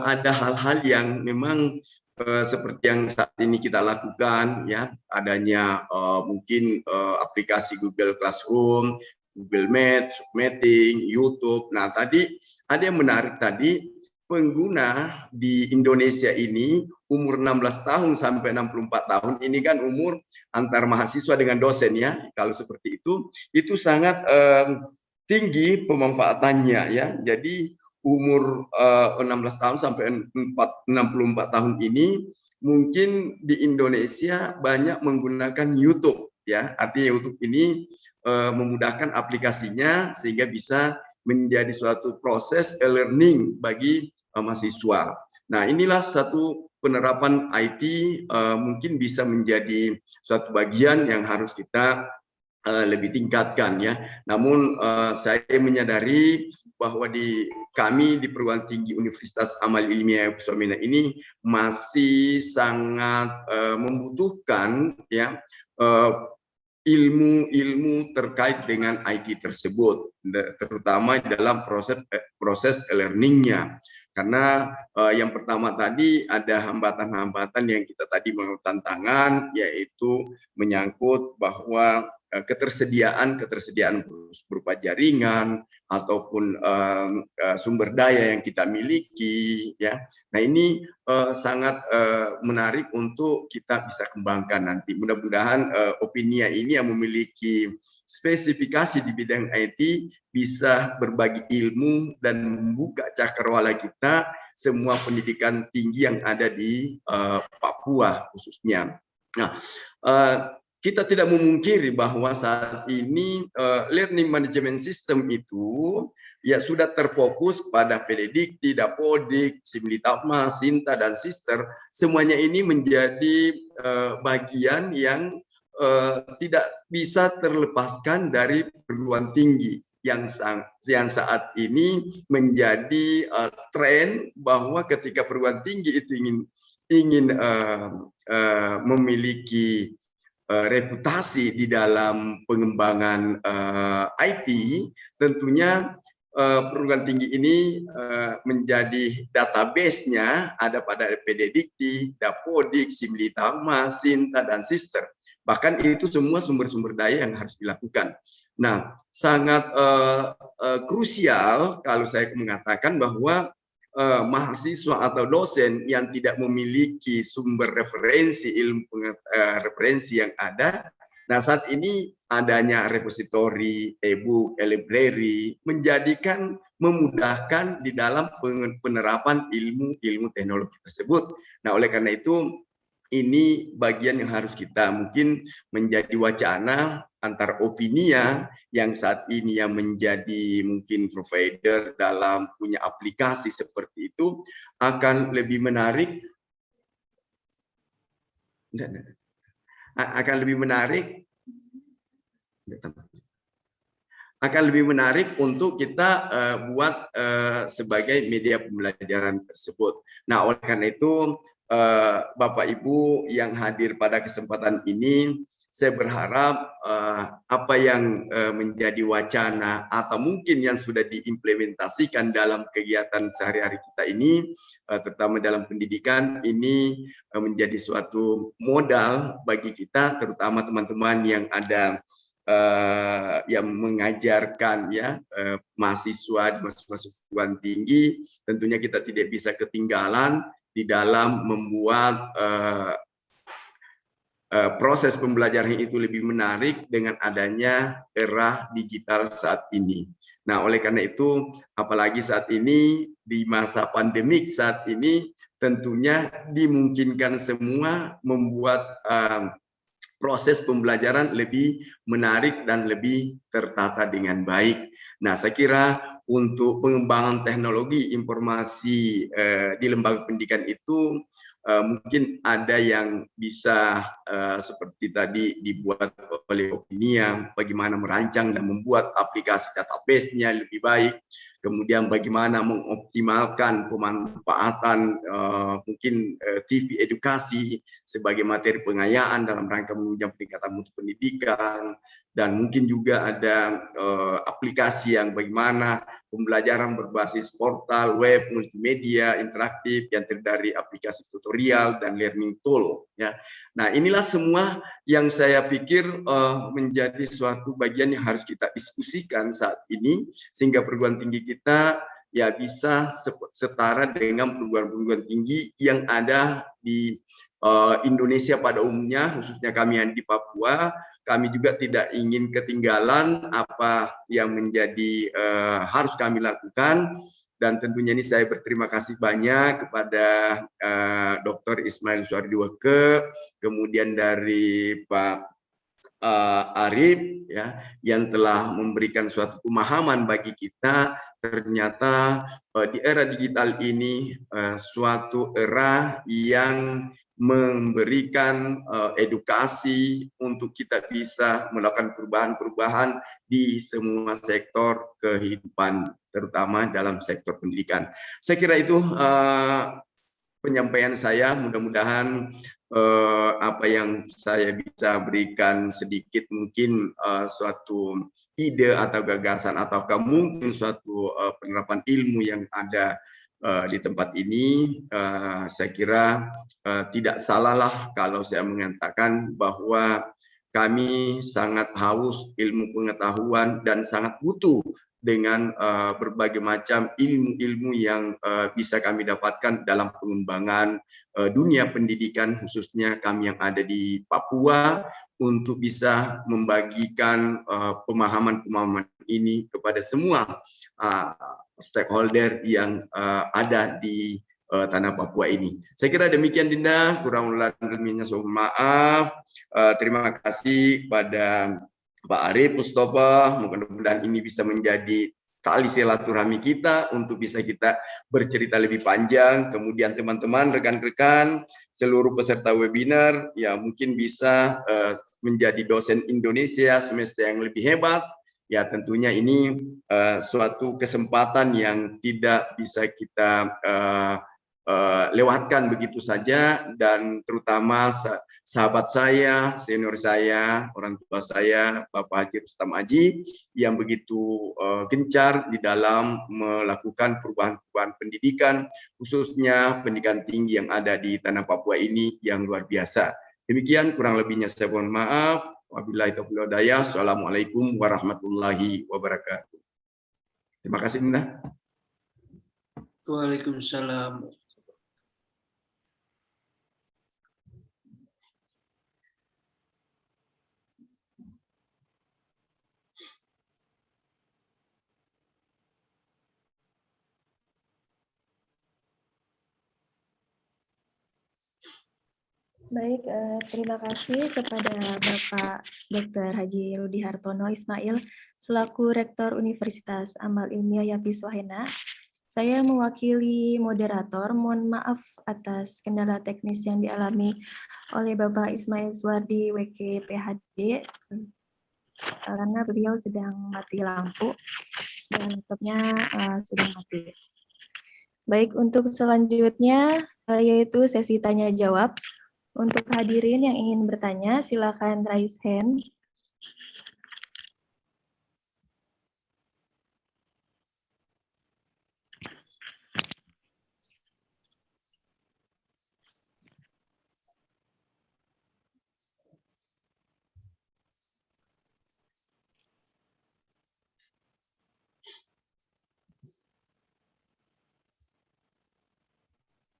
ada hal-hal yang memang seperti yang saat ini kita lakukan, ya adanya mungkin aplikasi Google Classroom, Google Meet, Meeting, YouTube. Nah, tadi ada yang menarik tadi, pengguna di Indonesia ini umur 16 tahun sampai 64 tahun ini kan umur antar mahasiswa dengan dosen, ya. Kalau seperti itu sangat tinggi pemanfaatannya, ya. Jadi umur 16 tahun sampai 64 tahun ini mungkin di Indonesia banyak menggunakan YouTube, ya. Artinya YouTube ini memudahkan aplikasinya sehingga bisa menjadi suatu proses e-learning bagi mahasiswa. Nah, inilah satu penerapan IT mungkin bisa menjadi suatu bagian yang harus kita lebih tingkatkan, ya. Namun saya menyadari bahwa kami di perguruan tinggi Universitas Amal Ilmiah Wamena ini masih sangat membutuhkan, ya, ilmu terkait dengan IT tersebut, terutama dalam proses e-learningnya. Karena yang pertama tadi ada hambatan-hambatan yang kita tadi mengenai tantangan, yaitu menyangkut bahwa ketersediaan berupa jaringan ataupun sumber daya yang kita miliki, ya. Nah, ini sangat menarik untuk kita bisa kembangkan nanti. Mudah-mudahan Opinia ini yang memiliki spesifikasi di bidang IT bisa berbagi ilmu dan membuka cakrawala kita semua pendidikan tinggi yang ada di Papua khususnya. Nah, kita tidak memungkiri bahwa saat ini learning management system itu ya sudah terfokus pada PDDikti, Dapodik, Simlitama, Sinta, dan Sister. Semuanya ini menjadi bagian yang tidak bisa terlepaskan dari perguruan tinggi yang saat ini menjadi tren, bahwa ketika perguruan tinggi itu ingin memiliki reputasi di dalam pengembangan IT, tentunya perguruan tinggi ini menjadi database-nya ada pada PDDikti, Dapodik, Simlitama, Sinta, dan Sister. Bahkan itu semua sumber-sumber daya yang harus dilakukan. Nah, sangat krusial kalau saya mengatakan bahwa mahasiswa atau dosen yang tidak memiliki sumber referensi ilmu referensi yang ada. Nah, saat ini adanya repositori, e-book, e-library memudahkan di dalam penerapan ilmu teknologi tersebut. Nah, oleh karena itu ini bagian yang harus kita mungkin menjadi wacana antar Opinia yang saat ini yang menjadi mungkin provider dalam punya aplikasi seperti itu akan lebih menarik untuk kita buat sebagai media pembelajaran tersebut. Nah, oleh karena itu Bapak Ibu yang hadir pada kesempatan ini, saya berharap apa yang menjadi wacana atau mungkin yang sudah diimplementasikan dalam kegiatan sehari-hari kita ini, terutama dalam pendidikan, ini menjadi suatu modal bagi kita, terutama teman-teman yang ada yang mengajarkan ya mahasiswa di perguruan tinggi. Tentunya kita tidak bisa ketinggalan di dalam membuat proses pembelajaran itu lebih menarik dengan adanya era digital saat ini. Nah, oleh karena itu, apalagi saat ini di masa pandemik saat ini, tentunya dimungkinkan semua membuat proses pembelajaran lebih menarik dan lebih tertata dengan baik. Nah, saya kira untuk pengembangan teknologi informasi di lembaga pendidikan itu mungkin ada yang bisa seperti tadi dibuat oleh Opinia, bagaimana merancang dan membuat aplikasi database-nya lebih baik, kemudian bagaimana mengoptimalkan pemanfaatan mungkin TV edukasi sebagai materi pengayaan dalam rangka menunjang peningkatan mutu pendidikan, dan mungkin juga ada aplikasi yang bagaimana pembelajaran berbasis portal web multimedia interaktif yang terdiri dari aplikasi tutorial dan learning tool ya. Nah, inilah semua yang saya pikir menjadi suatu bagian yang harus kita diskusikan saat ini sehingga perguruan tinggi kita ya bisa setara dengan perguruan tinggi yang ada di Indonesia pada umumnya, khususnya kami yang di Papua. Kami juga tidak ingin ketinggalan apa yang menjadi harus kami lakukan, dan tentunya ini saya berterima kasih banyak kepada Dr. Ismail Suardiweke, kemudian dari Pak Arif ya, yang telah memberikan suatu pemahaman bagi kita ternyata di era digital ini suatu era yang memberikan edukasi untuk kita bisa melakukan perubahan-perubahan di semua sektor kehidupan, terutama dalam sektor pendidikan. Saya kira itu penyampaian saya. Mudah-mudahan apa yang saya bisa berikan sedikit mungkin suatu ide atau gagasan ataukah mungkin suatu penerapan ilmu yang ada di tempat ini. Saya kira tidak salahlah kalau saya mengatakan bahwa kami sangat haus ilmu pengetahuan dan sangat butuh dengan berbagai macam ilmu-ilmu yang bisa kami dapatkan dalam pengembangan dunia pendidikan, khususnya kami yang ada di Papua, untuk bisa membagikan pemahaman-pemahaman ini kepada semua stakeholder yang ada di tanah Papua ini. Saya kira demikian Dinda, kurang lebihnya mohon maaf. Terima kasih kepada Pak Arif Mustafa, mudah-mudahan ini bisa menjadi tali silaturahmi kita untuk bisa kita bercerita lebih panjang. Kemudian teman-teman, rekan-rekan, seluruh peserta webinar ya mungkin bisa menjadi dosen Indonesia semester yang lebih hebat. Ya tentunya ini suatu kesempatan yang tidak bisa kita lewatkan begitu saja, dan terutama sahabat saya, senior saya, orang tua saya, Bapak Haji Rustam Aji yang begitu gencar di dalam melakukan perubahan-perubahan pendidikan, khususnya pendidikan tinggi yang ada di tanah Papua ini yang luar biasa. Demikian kurang lebihnya saya mohon maaf. Wabillahi taufiq wal hidayah. Assalamualaikum warahmatullahi wabarakatuh. Terima kasih Nina. Waalaikumsalam. Baik, terima kasih kepada Bapak Dr. Haji Rudi Hartono Ismail selaku Rektor Universitas Amal Ilmiah Yapis Wahena. Saya mewakili moderator, mohon maaf atas kendala teknis yang dialami oleh Bapak Ismail Suwardi WK PhD karena beliau sedang mati lampu dan laptopnya sedang mati. Baik, untuk selanjutnya yaitu sesi tanya jawab. Untuk hadirin yang ingin bertanya, silakan raise hand.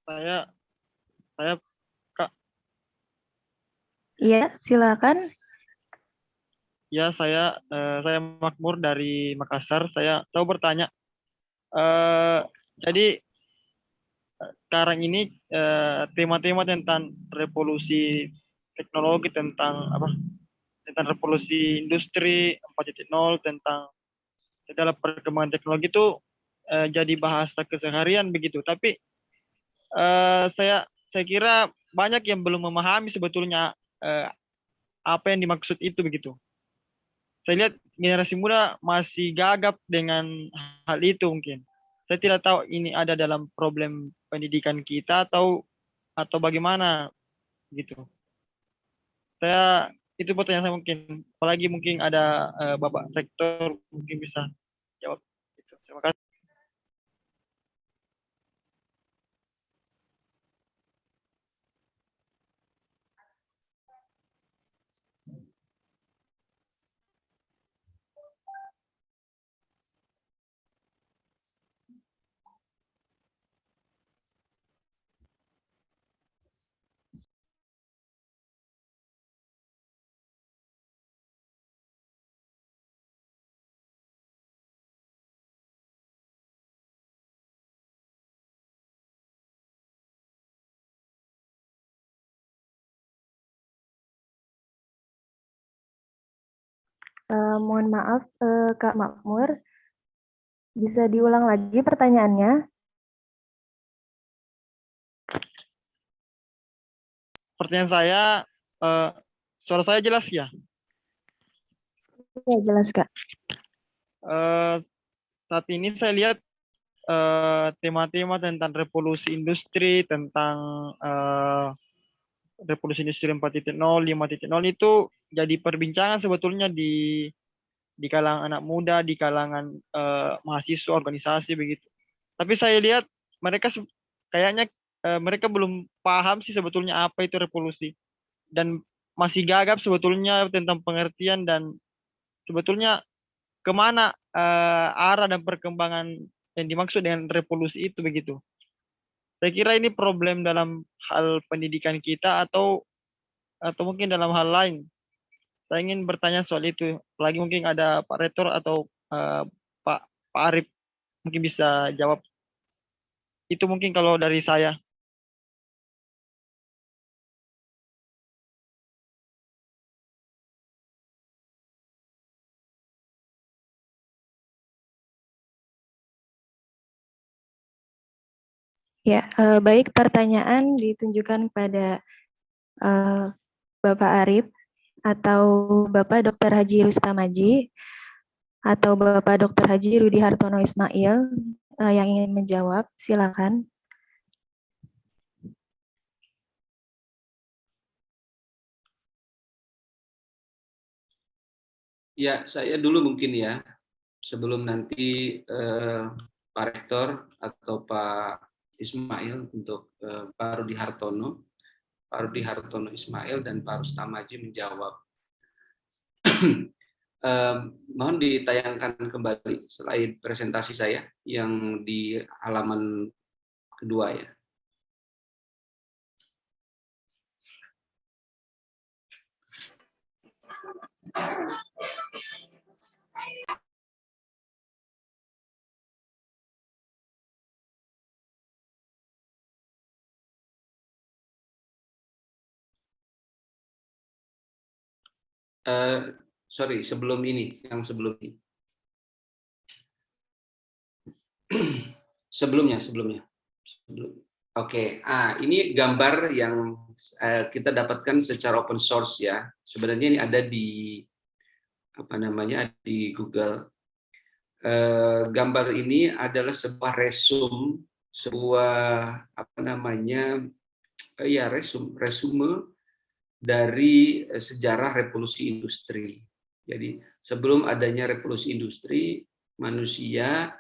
Saya Kak, Iya, silakan. ya saya Makmur dari Makassar. Saya tahu bertanya. Jadi sekarang ini tema-tema tentang revolusi teknologi, tentang apa? Tentang revolusi industri 4.0, tentang segala perkembangan teknologi itu jadi bahasa keseharian begitu. Tapi saya kira banyak yang belum memahami sebetulnya apa yang dimaksud itu begitu. Saya lihat generasi muda masih gagap dengan hal itu mungkin. Saya tidak tahu ini ada dalam problem pendidikan kita atau bagaimana gitu. Saya itu pertanyaan saya mungkin. Apalagi mungkin ada Bapak Rektor mungkin bisa jawab. Gitu. Terima kasih. Mohon maaf, Kak Makmur, bisa diulang lagi pertanyaannya? Pertanyaan saya, suara saya jelas ya? Ya, jelas, Kak. Saat ini saya lihat tema-tema tentang revolusi industri, tentang revolusi industri 4.0, 5.0 itu jadi perbincangan sebetulnya di kalangan anak muda, di kalangan mahasiswa, organisasi begitu. Tapi saya lihat mereka kayaknya mereka belum paham sih sebetulnya apa itu revolusi, dan masih gagap sebetulnya tentang pengertian dan sebetulnya kemana arah dan perkembangan yang dimaksud dengan revolusi itu begitu. Saya kira ini problem dalam hal pendidikan kita atau mungkin dalam hal lain. Saya ingin bertanya soal itu. Lagi mungkin ada Pak Rektor atau Pak Arif mungkin bisa jawab. Itu mungkin kalau dari saya. Ya, baik, pertanyaan ditunjukkan pada Bapak Arif atau Bapak Dr. Haji Rustamaji atau Bapak Dr. Haji Rudi Hartono Ismail yang ingin menjawab, silakan. Ya, saya dulu mungkin ya, sebelum nanti Pak Rektor atau Pak Ismail untuk Pak Rudi Hartono Ismail dan Pak Rustamaji menjawab. Mohon ditayangkan kembali slide presentasi saya yang di halaman kedua ya. Sorry, sebelum ini, yang sebelum ini. Sebelumnya. Oke, ini gambar yang kita dapatkan secara open source ya. Sebenarnya ini ada di di Google. Gambar ini adalah sebuah resume resume dari sejarah revolusi industri. Jadi sebelum adanya revolusi industri, manusia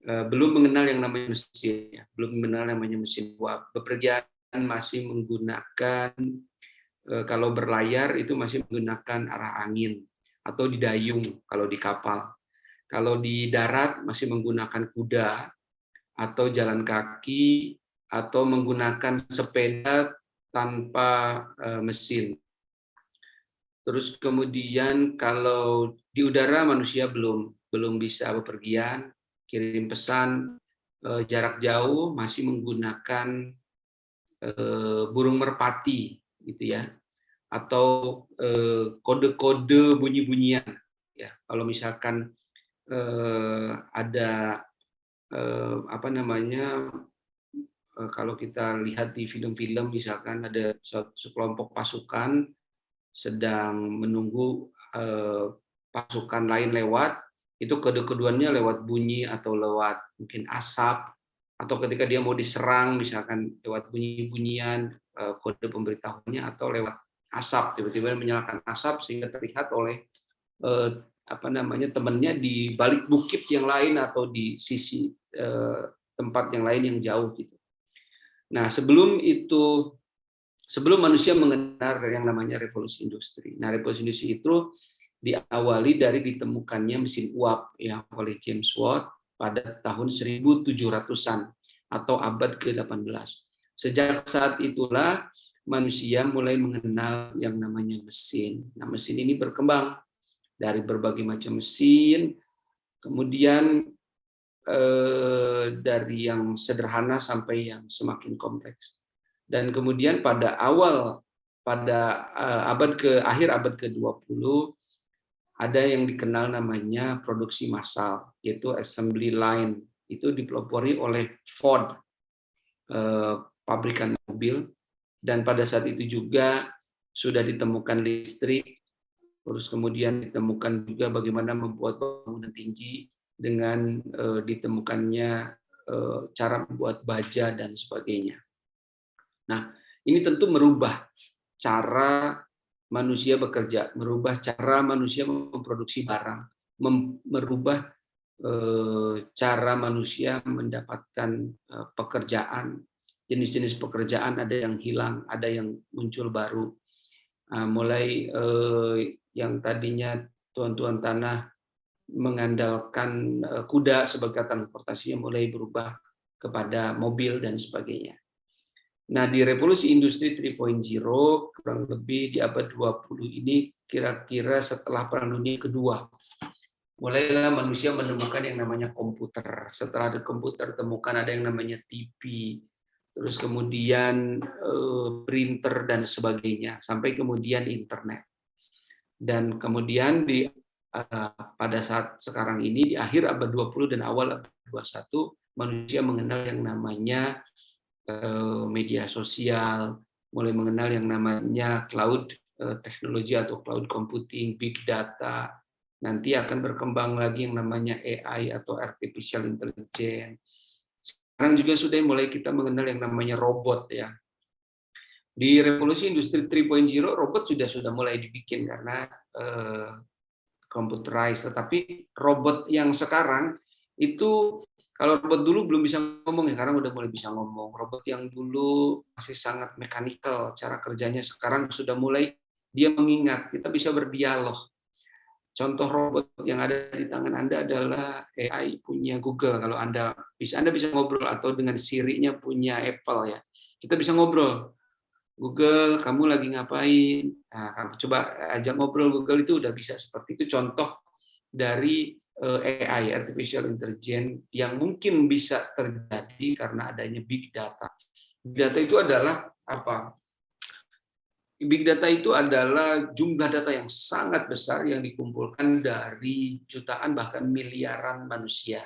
belum mengenal yang namanya mesin, ya. Belum mengenal yang namanya mesin uap. Bepergian masih menggunakan, kalau berlayar itu masih menggunakan arah angin atau didayung kalau di kapal. Kalau di darat masih menggunakan kuda atau jalan kaki atau menggunakan sepeda tanpa mesin. Terus kemudian kalau di udara manusia belum bisa bepergian, kirim pesan jarak jauh masih menggunakan burung merpati gitu ya, atau kode-kode bunyi-bunyian ya. Kalau misalkan ada kalau kita lihat di film-film misalkan ada sekelompok pasukan sedang menunggu pasukan lain lewat, itu kode-keduannya lewat bunyi atau lewat mungkin asap, atau ketika dia mau diserang misalkan lewat bunyi-bunyian kode pemberitahuannya, atau lewat asap, tiba-tiba menyalakan asap sehingga terlihat oleh temannya di balik bukit yang lain atau di sisi tempat yang lain yang jauh gitu. Nah, sebelum manusia mengenal yang namanya revolusi industri. Nah, revolusi industri itu diawali dari ditemukannya mesin uap ya oleh James Watt pada tahun 1700-an atau abad ke-18. Sejak saat itulah manusia mulai mengenal yang namanya mesin. Nah, mesin ini berkembang dari berbagai macam mesin, kemudian dari yang sederhana sampai yang semakin kompleks. Dan kemudian pada akhir abad ke-20 ada yang dikenal namanya produksi massal, yaitu assembly line. Itu dipelopori oleh Ford, pabrikan mobil, dan pada saat itu juga sudah ditemukan listrik, terus kemudian ditemukan juga bagaimana membuat bangunan tinggi dengan ditemukannya cara membuat baja dan sebagainya. Nah, ini tentu merubah cara manusia bekerja, merubah cara manusia memproduksi barang, merubah cara manusia mendapatkan pekerjaan. Jenis-jenis pekerjaan ada yang hilang, ada yang muncul baru. Mulai yang tadinya tuan-tuan tanah mengandalkan kuda sebagai transportasinya mulai berubah kepada mobil dan sebagainya. Nah, di revolusi industri 3.0 kurang lebih di abad 20 ini, kira-kira setelah Perang Dunia Kedua, mulailah manusia menemukan yang namanya komputer. Setelah ada komputer, temukan ada yang namanya TV, terus kemudian printer dan sebagainya, sampai kemudian internet. Dan kemudian pada saat sekarang ini, di akhir abad 20 dan awal abad 21, manusia mengenal yang namanya media sosial, mulai mengenal yang namanya cloud teknologi atau cloud computing, big data. Nanti akan berkembang lagi yang namanya AI atau artificial intelligence. Sekarang juga sudah mulai kita mengenal yang namanya robot ya. Di revolusi industri 3.0 robot sudah mulai dibikin karena computerized. Tetapi robot yang sekarang itu, kalau robot dulu belum bisa ngomong, ya sekarang udah mulai bisa ngomong. Robot yang dulu masih sangat mechanical cara kerjanya, sekarang sudah mulai dia mengingat, kita bisa berdialog. Contoh robot yang ada di tangan Anda adalah AI punya Google. Kalau Anda bisa ngobrol, atau dengan Siri-nya punya Apple ya. Kita bisa ngobrol. Google, kamu lagi ngapain? Nah, kamu coba ajak ngobrol Google, itu udah bisa seperti itu. Contoh dari AI, artificial intelligence, yang mungkin bisa terjadi karena adanya big data. Big data itu adalah apa? Big data itu adalah jumlah data yang sangat besar yang dikumpulkan dari jutaan bahkan miliaran manusia,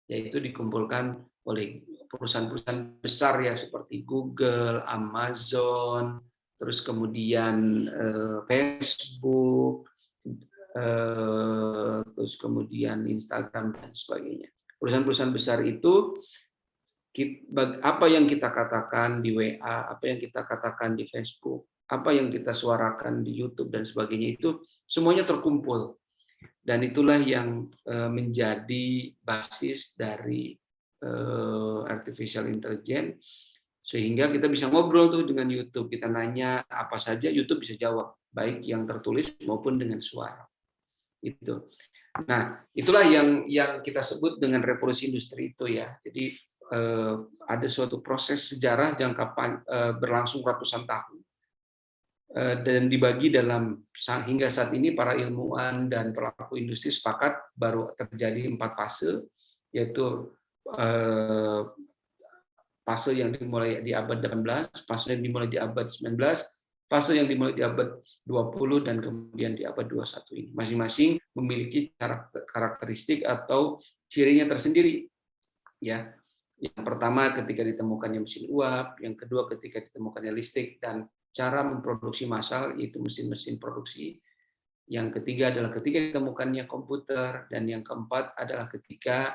yaitu dikumpulkan oleh perusahaan-perusahaan besar ya seperti Google, Amazon, terus kemudian Facebook, terus kemudian Instagram dan sebagainya. Perusahaan-perusahaan besar itu, apa yang kita katakan di WA, apa yang kita katakan di Facebook, apa yang kita suarakan di YouTube dan sebagainya, itu semuanya terkumpul. Dan itulah yang menjadi basis dari artificial intelligence, sehingga kita bisa ngobrol tuh dengan YouTube, kita nanya apa saja, YouTube bisa jawab, baik yang tertulis maupun dengan suara. Itu. Nah, itulah yang kita sebut dengan revolusi industri itu ya. Jadi ada suatu proses sejarah berlangsung ratusan tahun. Dan dibagi dalam, hingga saat ini para ilmuwan dan pelaku industri sepakat baru terjadi 4 fase, yaitu fase yang dimulai di abad 18, fase yang dimulai di abad 19, fase yang dimulai di abad 20, dan kemudian di abad 21 ini. Masing-masing memiliki karakteristik atau cirinya tersendiri. Ya. Yang pertama ketika ditemukannya mesin uap, yang kedua ketika ditemukannya listrik dan cara memproduksi massal, yaitu mesin-mesin produksi. Yang ketiga adalah ketika ditemukannya komputer, dan yang keempat adalah ketika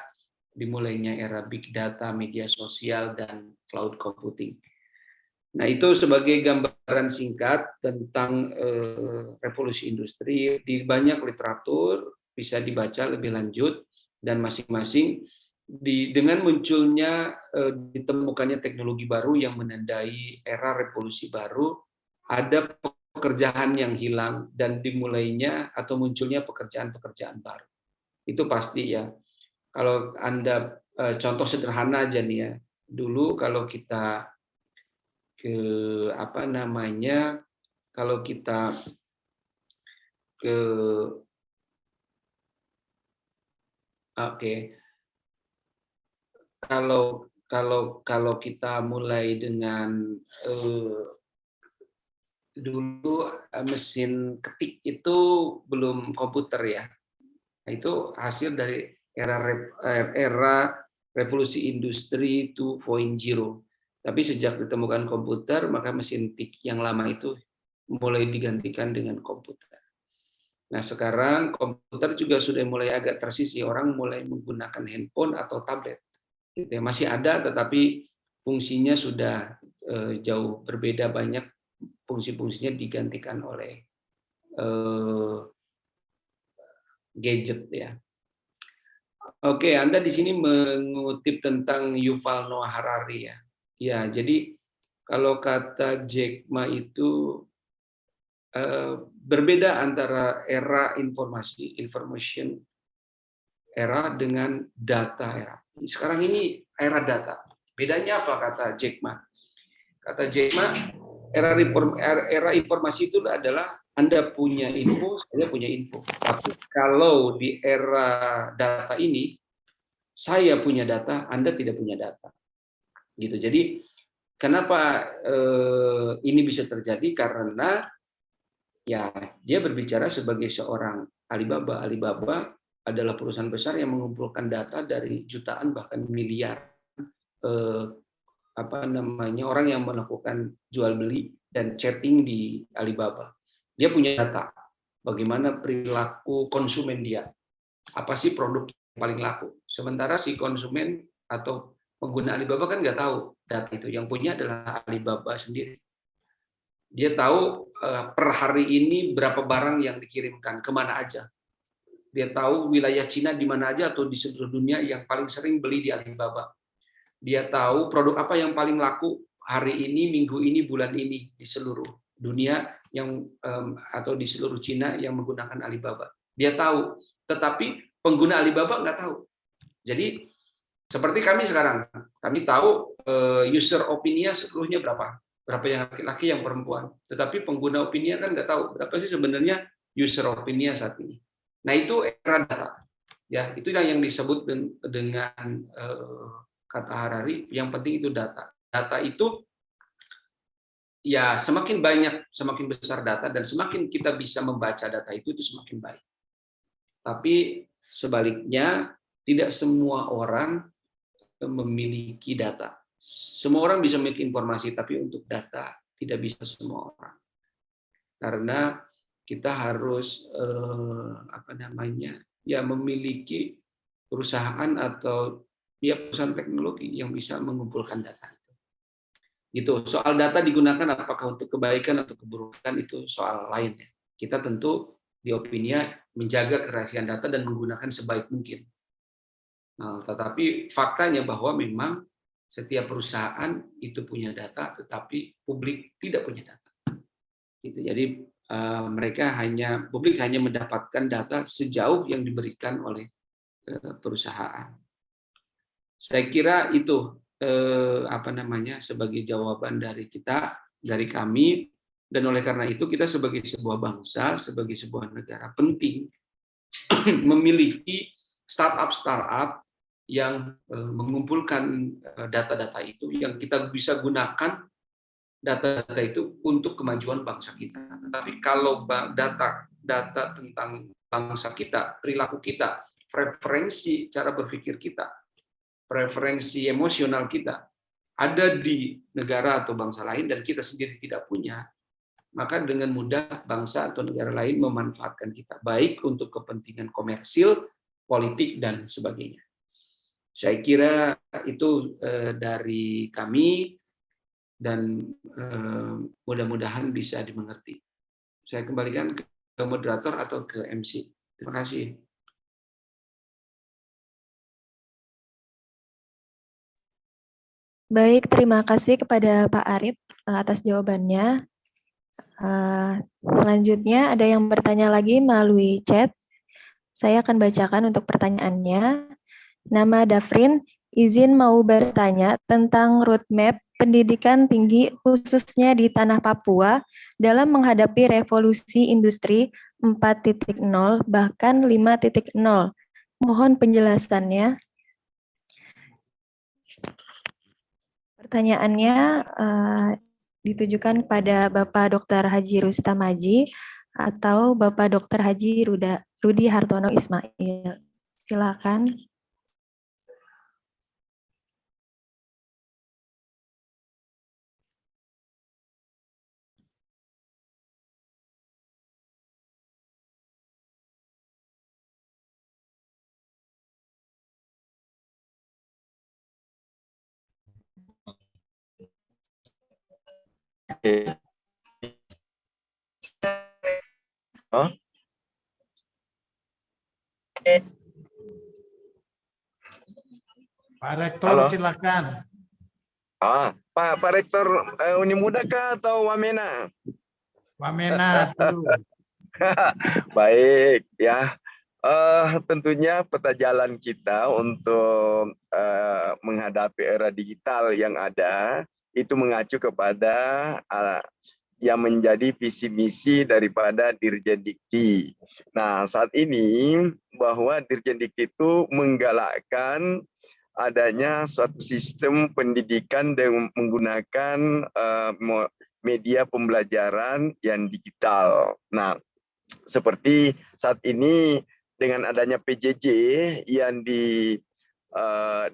dimulainya era big data, media sosial, dan cloud computing. Nah, itu sebagai gambaran singkat tentang revolusi industri. Di banyak literatur bisa dibaca lebih lanjut, dan masing-masing dengan munculnya ditemukannya teknologi baru yang menandai era revolusi baru, ada pekerjaan yang hilang dan dimulainya atau munculnya pekerjaan-pekerjaan baru. Itu pasti ya. Kalau Anda contoh sederhana aja nih ya. Dulu kalau kita kalau kita kalau kita mulai dengan dulu mesin ketik itu belum komputer ya. Nah, itu hasil dari era revolusi industri 2.0. Tapi sejak ditemukan komputer, maka mesin tik yang lama itu mulai digantikan dengan komputer. Nah, sekarang komputer juga sudah mulai agak tersisih, orang mulai menggunakan handphone atau tablet. Masih ada, tetapi fungsinya sudah jauh berbeda, banyak fungsi-fungsinya digantikan oleh gadget ya. Oke, Anda di sini mengutip tentang Yuval Noah Harari ya. Ya, jadi kalau kata Jack Ma itu berbeda antara era information era dengan data era. Sekarang ini era data. Bedanya apa kata Jack Ma? Kata Jack Ma, Era informasi itu adalah Anda punya info, saya punya info. Tapi kalau di era data ini, saya punya data, Anda tidak punya data. Gitu. Jadi kenapa ini bisa terjadi? Karena ya dia berbicara sebagai seorang Alibaba. Alibaba adalah perusahaan besar yang mengumpulkan data dari jutaan bahkan miliar orang yang melakukan jual beli dan chatting di Alibaba. Dia punya data bagaimana perilaku konsumen dia. Apa sih produk yang paling laku? Sementara si konsumen atau pengguna Alibaba kan nggak tahu data itu. Yang punya adalah Alibaba sendiri. Dia tahu per hari ini berapa barang yang dikirimkan, kemana aja. Dia tahu wilayah Cina di mana aja atau di seluruh dunia yang paling sering beli di Alibaba. Dia tahu produk apa yang paling laku hari ini, minggu ini, bulan ini di seluruh dunia yang atau di seluruh Cina yang menggunakan Alibaba. Dia tahu, tetapi pengguna Alibaba nggak tahu. Jadi seperti kami sekarang, kami tahu user opini-nya seluruhnya berapa yang laki-laki, yang perempuan. Tetapi pengguna opini kan nggak tahu berapa sih sebenarnya user opini saat ini. Nah itu era data, ya itu yang disebut dengan kata Harari, yang penting itu data. Data itu ya semakin banyak, semakin besar data dan semakin kita bisa membaca data itu semakin baik. Tapi sebaliknya tidak semua orang memiliki data. Semua orang bisa memiliki informasi, tapi untuk data tidak bisa semua orang. Karena kita harus memiliki perusahaan atau perusahaan teknologi yang bisa mengumpulkan data itu. Gitu. Soal data digunakan apakah untuk kebaikan atau keburukan itu soal lain ya. Kita tentu di Opinia menjaga kerahasiaan data dan menggunakan sebaik mungkin. Nah, tetapi faktanya bahwa memang setiap perusahaan itu punya data, tetapi publik tidak punya data. Gitu. Jadi publik hanya mendapatkan data sejauh yang diberikan oleh perusahaan. Saya kira itu sebagai jawaban dari kita, dari kami, dan oleh karena itu kita sebagai sebuah bangsa, sebagai sebuah negara penting memiliki startup yang mengumpulkan data-data itu, yang kita bisa gunakan data-data itu untuk kemajuan bangsa kita. Tetapi kalau data tentang bangsa kita, perilaku kita, preferensi cara berpikir kita, preferensi emosional kita ada di negara atau bangsa lain dan kita sendiri tidak punya, maka dengan mudah bangsa atau negara lain memanfaatkan kita, baik untuk kepentingan komersil, politik, dan sebagainya. Saya kira itu dari kami dan mudah-mudahan bisa dimengerti. Saya kembalikan ke moderator atau ke MC. Terima kasih. Baik, terima kasih kepada Pak Arif atas jawabannya. Selanjutnya ada yang bertanya lagi melalui chat. Saya akan bacakan untuk pertanyaannya. Nama Dafrin, izin mau bertanya tentang roadmap pendidikan tinggi khususnya di tanah Papua dalam menghadapi revolusi industri 4.0 bahkan 5.0. Mohon penjelasannya. Pertanyaannya ditujukan kepada Bapak Dr. Haji Rustamaji atau Bapak Dr. Haji Rudi Hartono Ismail. Silakan. Pak Rektor, silakan. Pak Rektor Uni Muda kah atau Wamena? Wamena dulu. Baik ya. Tentunya peta jalan kita untuk menghadapi era digital yang ada itu mengacu kepada yang menjadi visi misi daripada Dirjen Dikti. Nah, saat ini bahwa Dirjen Dikti itu menggalakkan adanya suatu sistem pendidikan dengan menggunakan media pembelajaran yang digital. Nah, seperti saat ini dengan adanya PJJ yang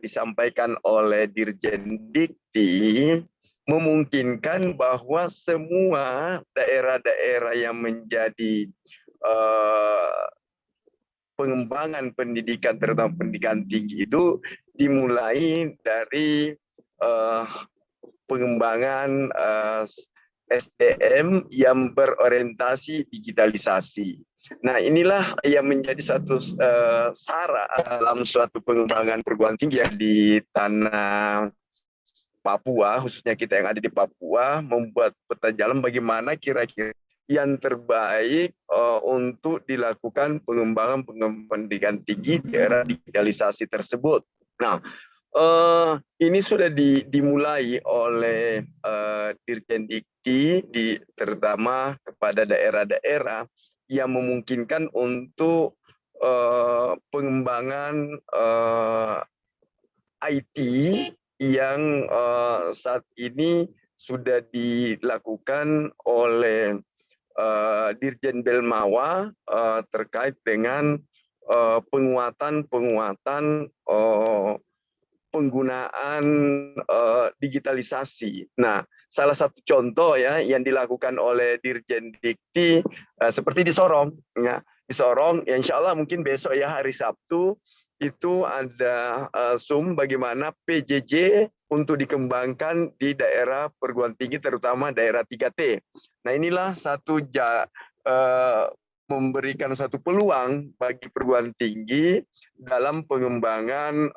disampaikan oleh Dirjen Dikti, memungkinkan bahwa semua daerah-daerah yang menjadi pengembangan pendidikan, terutama pendidikan tinggi itu dimulai dari pengembangan SDM yang berorientasi digitalisasi. Nah, inilah yang menjadi satu syarat dalam suatu pengembangan perguruan tinggi di tanah Papua, khususnya kita yang ada di Papua, membuat peta jalan bagaimana kira-kira yang terbaik untuk dilakukan pengembangan pendidikan tinggi di era digitalisasi tersebut. Nah, ini sudah dimulai oleh Dirjen Dikti, terutama kepada daerah-daerah yang memungkinkan untuk pengembangan IT yang saat ini sudah dilakukan oleh Dirjen Belmawa terkait dengan penguatan penggunaan digitalisasi. Nah, salah satu contoh ya yang dilakukan oleh Dirjen Dikti seperti di Sorong, ya. Di Sorong, ya insya Allah mungkin besok ya hari Sabtu itu ada Zoom bagaimana PJJ untuk dikembangkan di daerah perguruan tinggi, terutama daerah 3T. Nah, inilah satu memberikan satu peluang bagi perguruan tinggi dalam pengembangan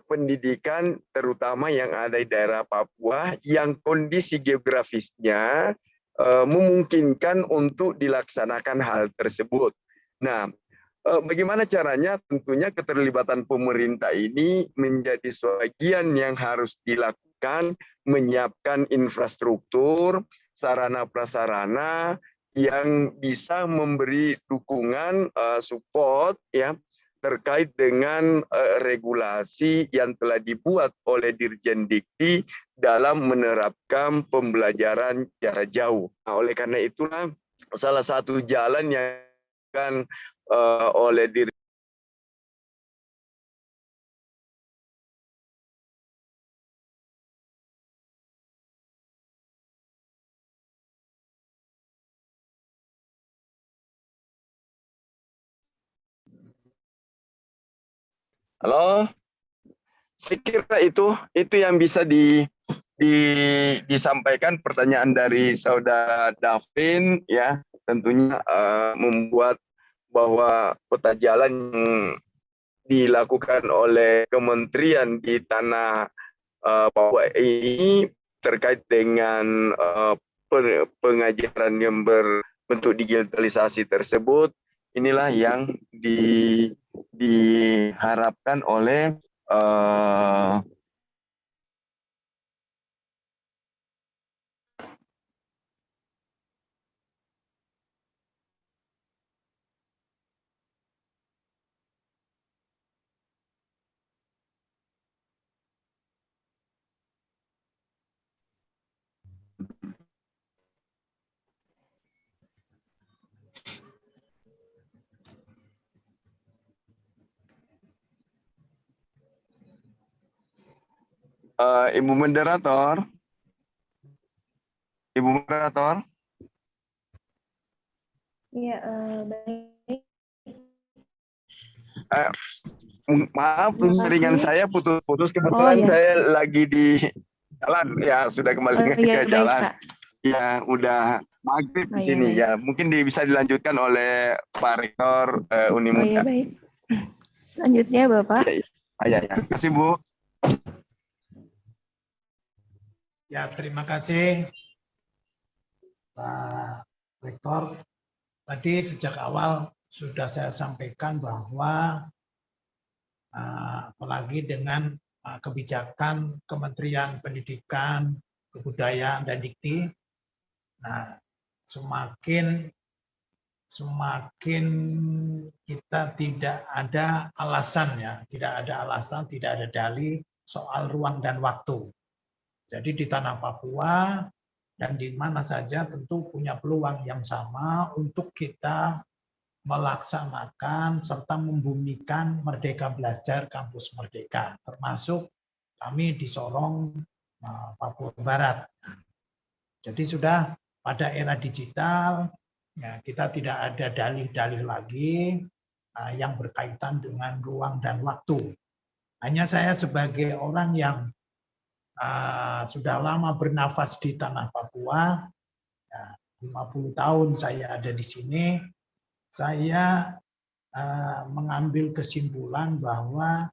pendidikan, terutama yang ada di daerah Papua, yang kondisi geografisnya memungkinkan untuk dilaksanakan hal tersebut. Nah, bagaimana caranya? Tentunya keterlibatan pemerintah ini menjadi sebagian yang harus dilakukan, menyiapkan infrastruktur, sarana prasarana yang bisa memberi dukungan support ya terkait dengan regulasi yang telah dibuat oleh Dirjen Dikti dalam menerapkan pembelajaran jarak jauh. Nah, oleh karena itulah salah satu jalan yang akan oleh Dirjen. Halo, saya kira itu yang bisa disampaikan pertanyaan dari saudara Davin ya, tentunya membuat bahwa peta jalan yang dilakukan oleh kementerian di tanah Papua ini terkait dengan pengajaran yang berbentuk digitalisasi tersebut, inilah yang diharapkan oleh Ibu moderator. Ibu moderator. Iya, baik. Maaf, Terima kasih. jaringan saya putus-putus. Kebetulan iya. saya lagi di jalan. Ya, sudah kembali Iya, ke baik, jalan. Pak. Ya, udah maghrib di Oh, iya, sini. baik. Ya, mungkin bisa dilanjutkan oleh Pak Rektor Oh iya, Unimuda. baik. Selanjutnya, Bapak. Ya. Terima kasih, Bu. Ya, terima kasih Pak Rektor. Tadi sejak awal sudah saya sampaikan bahwa apalagi dengan kebijakan Kementerian Pendidikan, Kebudayaan, dan Dikti. Nah, semakin kita tidak ada alasan ya, tidak ada dalih soal ruang dan waktu. Jadi di tanah Papua dan di mana saja tentu punya peluang yang sama untuk kita melaksanakan serta membumikan Merdeka Belajar Kampus Merdeka, termasuk kami di Sorong, Papua Barat. Jadi sudah pada era digital, ya, kita tidak ada dalih-dalih lagi yang berkaitan dengan ruang dan waktu. Hanya saya sebagai orang yang sudah lama bernafas di tanah Papua, ya, 50 tahun saya ada di sini, saya mengambil kesimpulan bahwa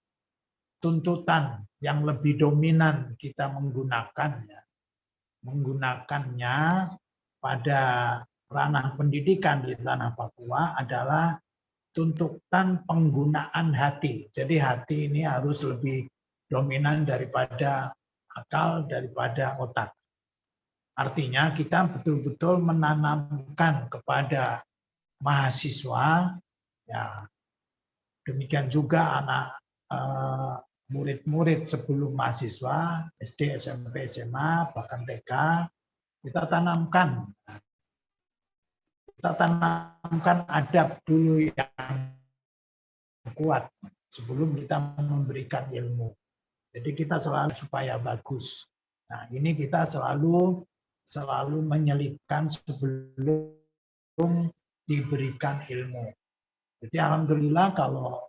tuntutan yang lebih dominan kita menggunakannya pada ranah pendidikan di tanah Papua adalah tuntutan penggunaan hati. Jadi hati ini harus lebih dominan daripada akal, daripada otak. Artinya kita betul-betul menanamkan kepada mahasiswa, ya, demikian juga anak murid-murid sebelum mahasiswa, SD, SMP, SMA, bahkan TK, kita tanamkan adab dulu yang kuat sebelum kita memberikan ilmu. Jadi kita selalu supaya bagus. Nah, ini kita selalu menyelipkan sebelum diberikan ilmu. Jadi alhamdulillah kalau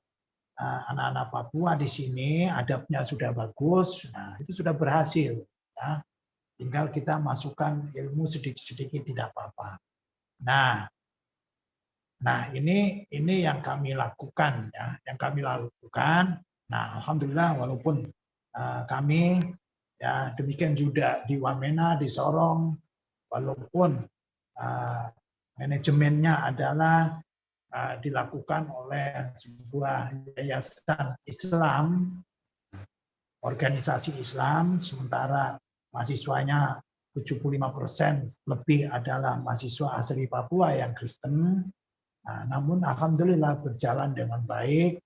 anak-anak Papua di sini adabnya sudah bagus, nah itu sudah berhasil. Ya. Tinggal kita masukkan ilmu sedikit-sedikit tidak apa-apa. Nah ini yang kami lakukan, ya, Nah alhamdulillah walaupun kami ya demikian juga di Wamena, di Sorong, walaupun manajemennya adalah dilakukan oleh sebuah yayasan Islam, organisasi Islam, sementara mahasiswanya 75% lebih adalah mahasiswa asli Papua yang Kristen. Nah, namun alhamdulillah berjalan dengan baik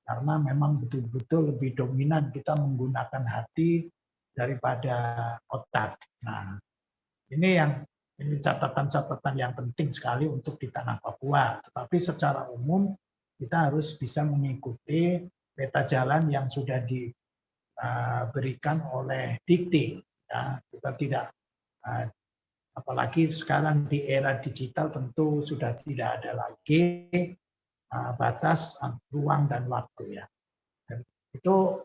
karena memang betul-betul lebih dominan kita menggunakan hati daripada otak. Nah, ini catatan-catatan yang penting sekali untuk di tanah Papua. Tetapi secara umum kita harus bisa mengikuti peta jalan yang sudah diberikan oleh Dikti. Ya, kita tidak, apalagi sekarang di era digital tentu sudah tidak ada lagi batas ruang dan waktu, ya. Dan itu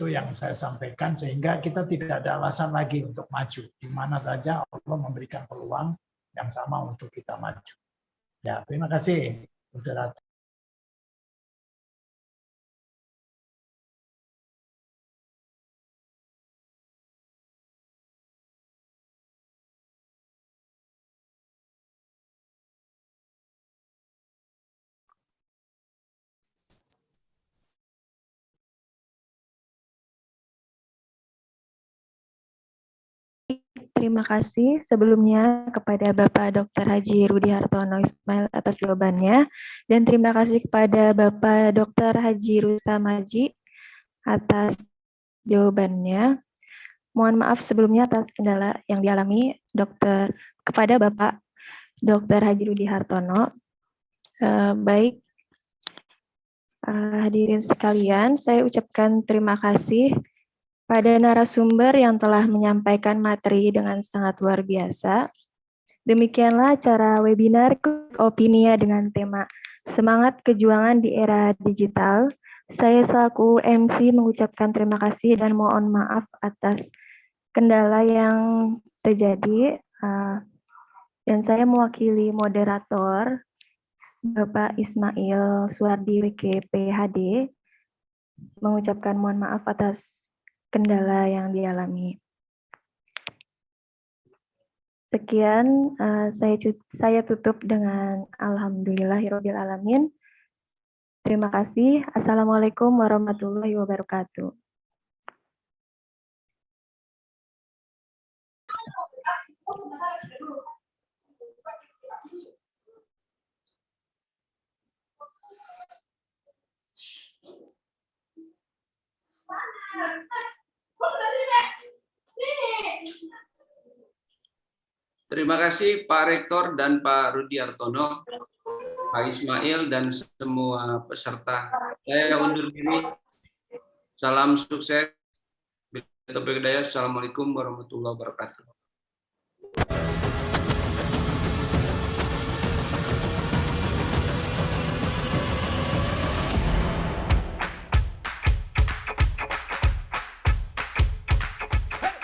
yang saya sampaikan, sehingga kita tidak ada alasan lagi untuk maju. Di mana saja Allah memberikan peluang yang sama untuk kita maju. Ya, terima kasih, moderator. Terima kasih sebelumnya kepada Bapak Dr. Haji Rudi Hartono Ismail atas jawabannya, dan terima kasih kepada Bapak Dr. Haji Rustam Haji atas jawabannya. Mohon maaf sebelumnya atas kendala yang dialami kepada Bapak Dr. Haji Rudi Hartono. Baik, hadirin sekalian, saya ucapkan terima kasih pada narasumber yang telah menyampaikan materi dengan sangat luar biasa. Demikianlah acara webinar Opinia dengan tema Semangat Kejuangan di Era Digital. Saya selaku MC mengucapkan terima kasih dan mohon maaf atas kendala yang terjadi. Dan saya mewakili moderator Bapak Ismail Suardi WKPHD mengucapkan mohon maaf atas kendala yang dialami. Sekian, saya tutup dengan alhamdulillahirabbil alamin. Terima kasih. Assalamualaikum warahmatullahi wabarakatuh. Terima kasih Pak Rektor dan Pak Rudiartono, Pak Ismail, dan semua peserta. Saya undur diri. Salam sukses. Assalamualaikum warahmatullahi wabarakatuh.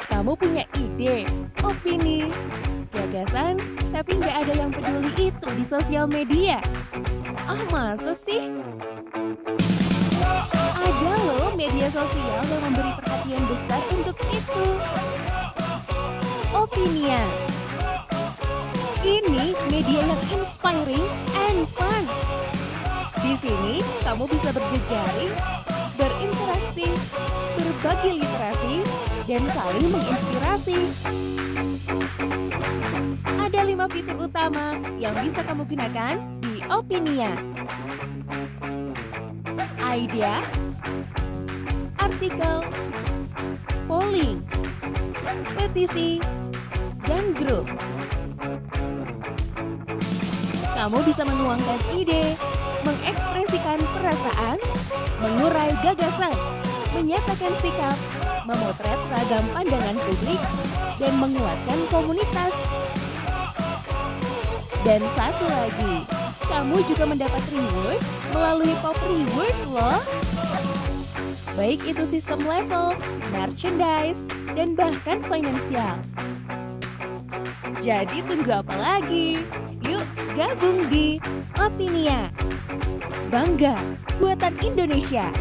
Kamu punya ide, opini, gagasan, tapi nggak ada yang peduli itu di sosial media. Ah, masa sih? Ada loh media sosial yang memberi perhatian besar untuk itu. Opinia. Ini media yang inspiring and fun. Di sini kamu bisa berjejaring, berinteraksi, berbagi literasi, dan saling menginspirasi. Ada 5 fitur utama yang bisa kamu gunakan di Opinia. Idea, artikel, polling, petisi, dan grup. Kamu bisa menuangkan ide, mengekspresikan perasaan, mengurai gagasan, menyatakan sikap, memotret ragam pandangan publik, dan menguatkan komunitas. Dan satu lagi, kamu juga mendapat reward melalui Pop Reward loh. Baik itu sistem level, merchandise, dan bahkan finansial. Jadi tunggu apa lagi? Yuk gabung di Opinia. Bangga buatan Indonesia.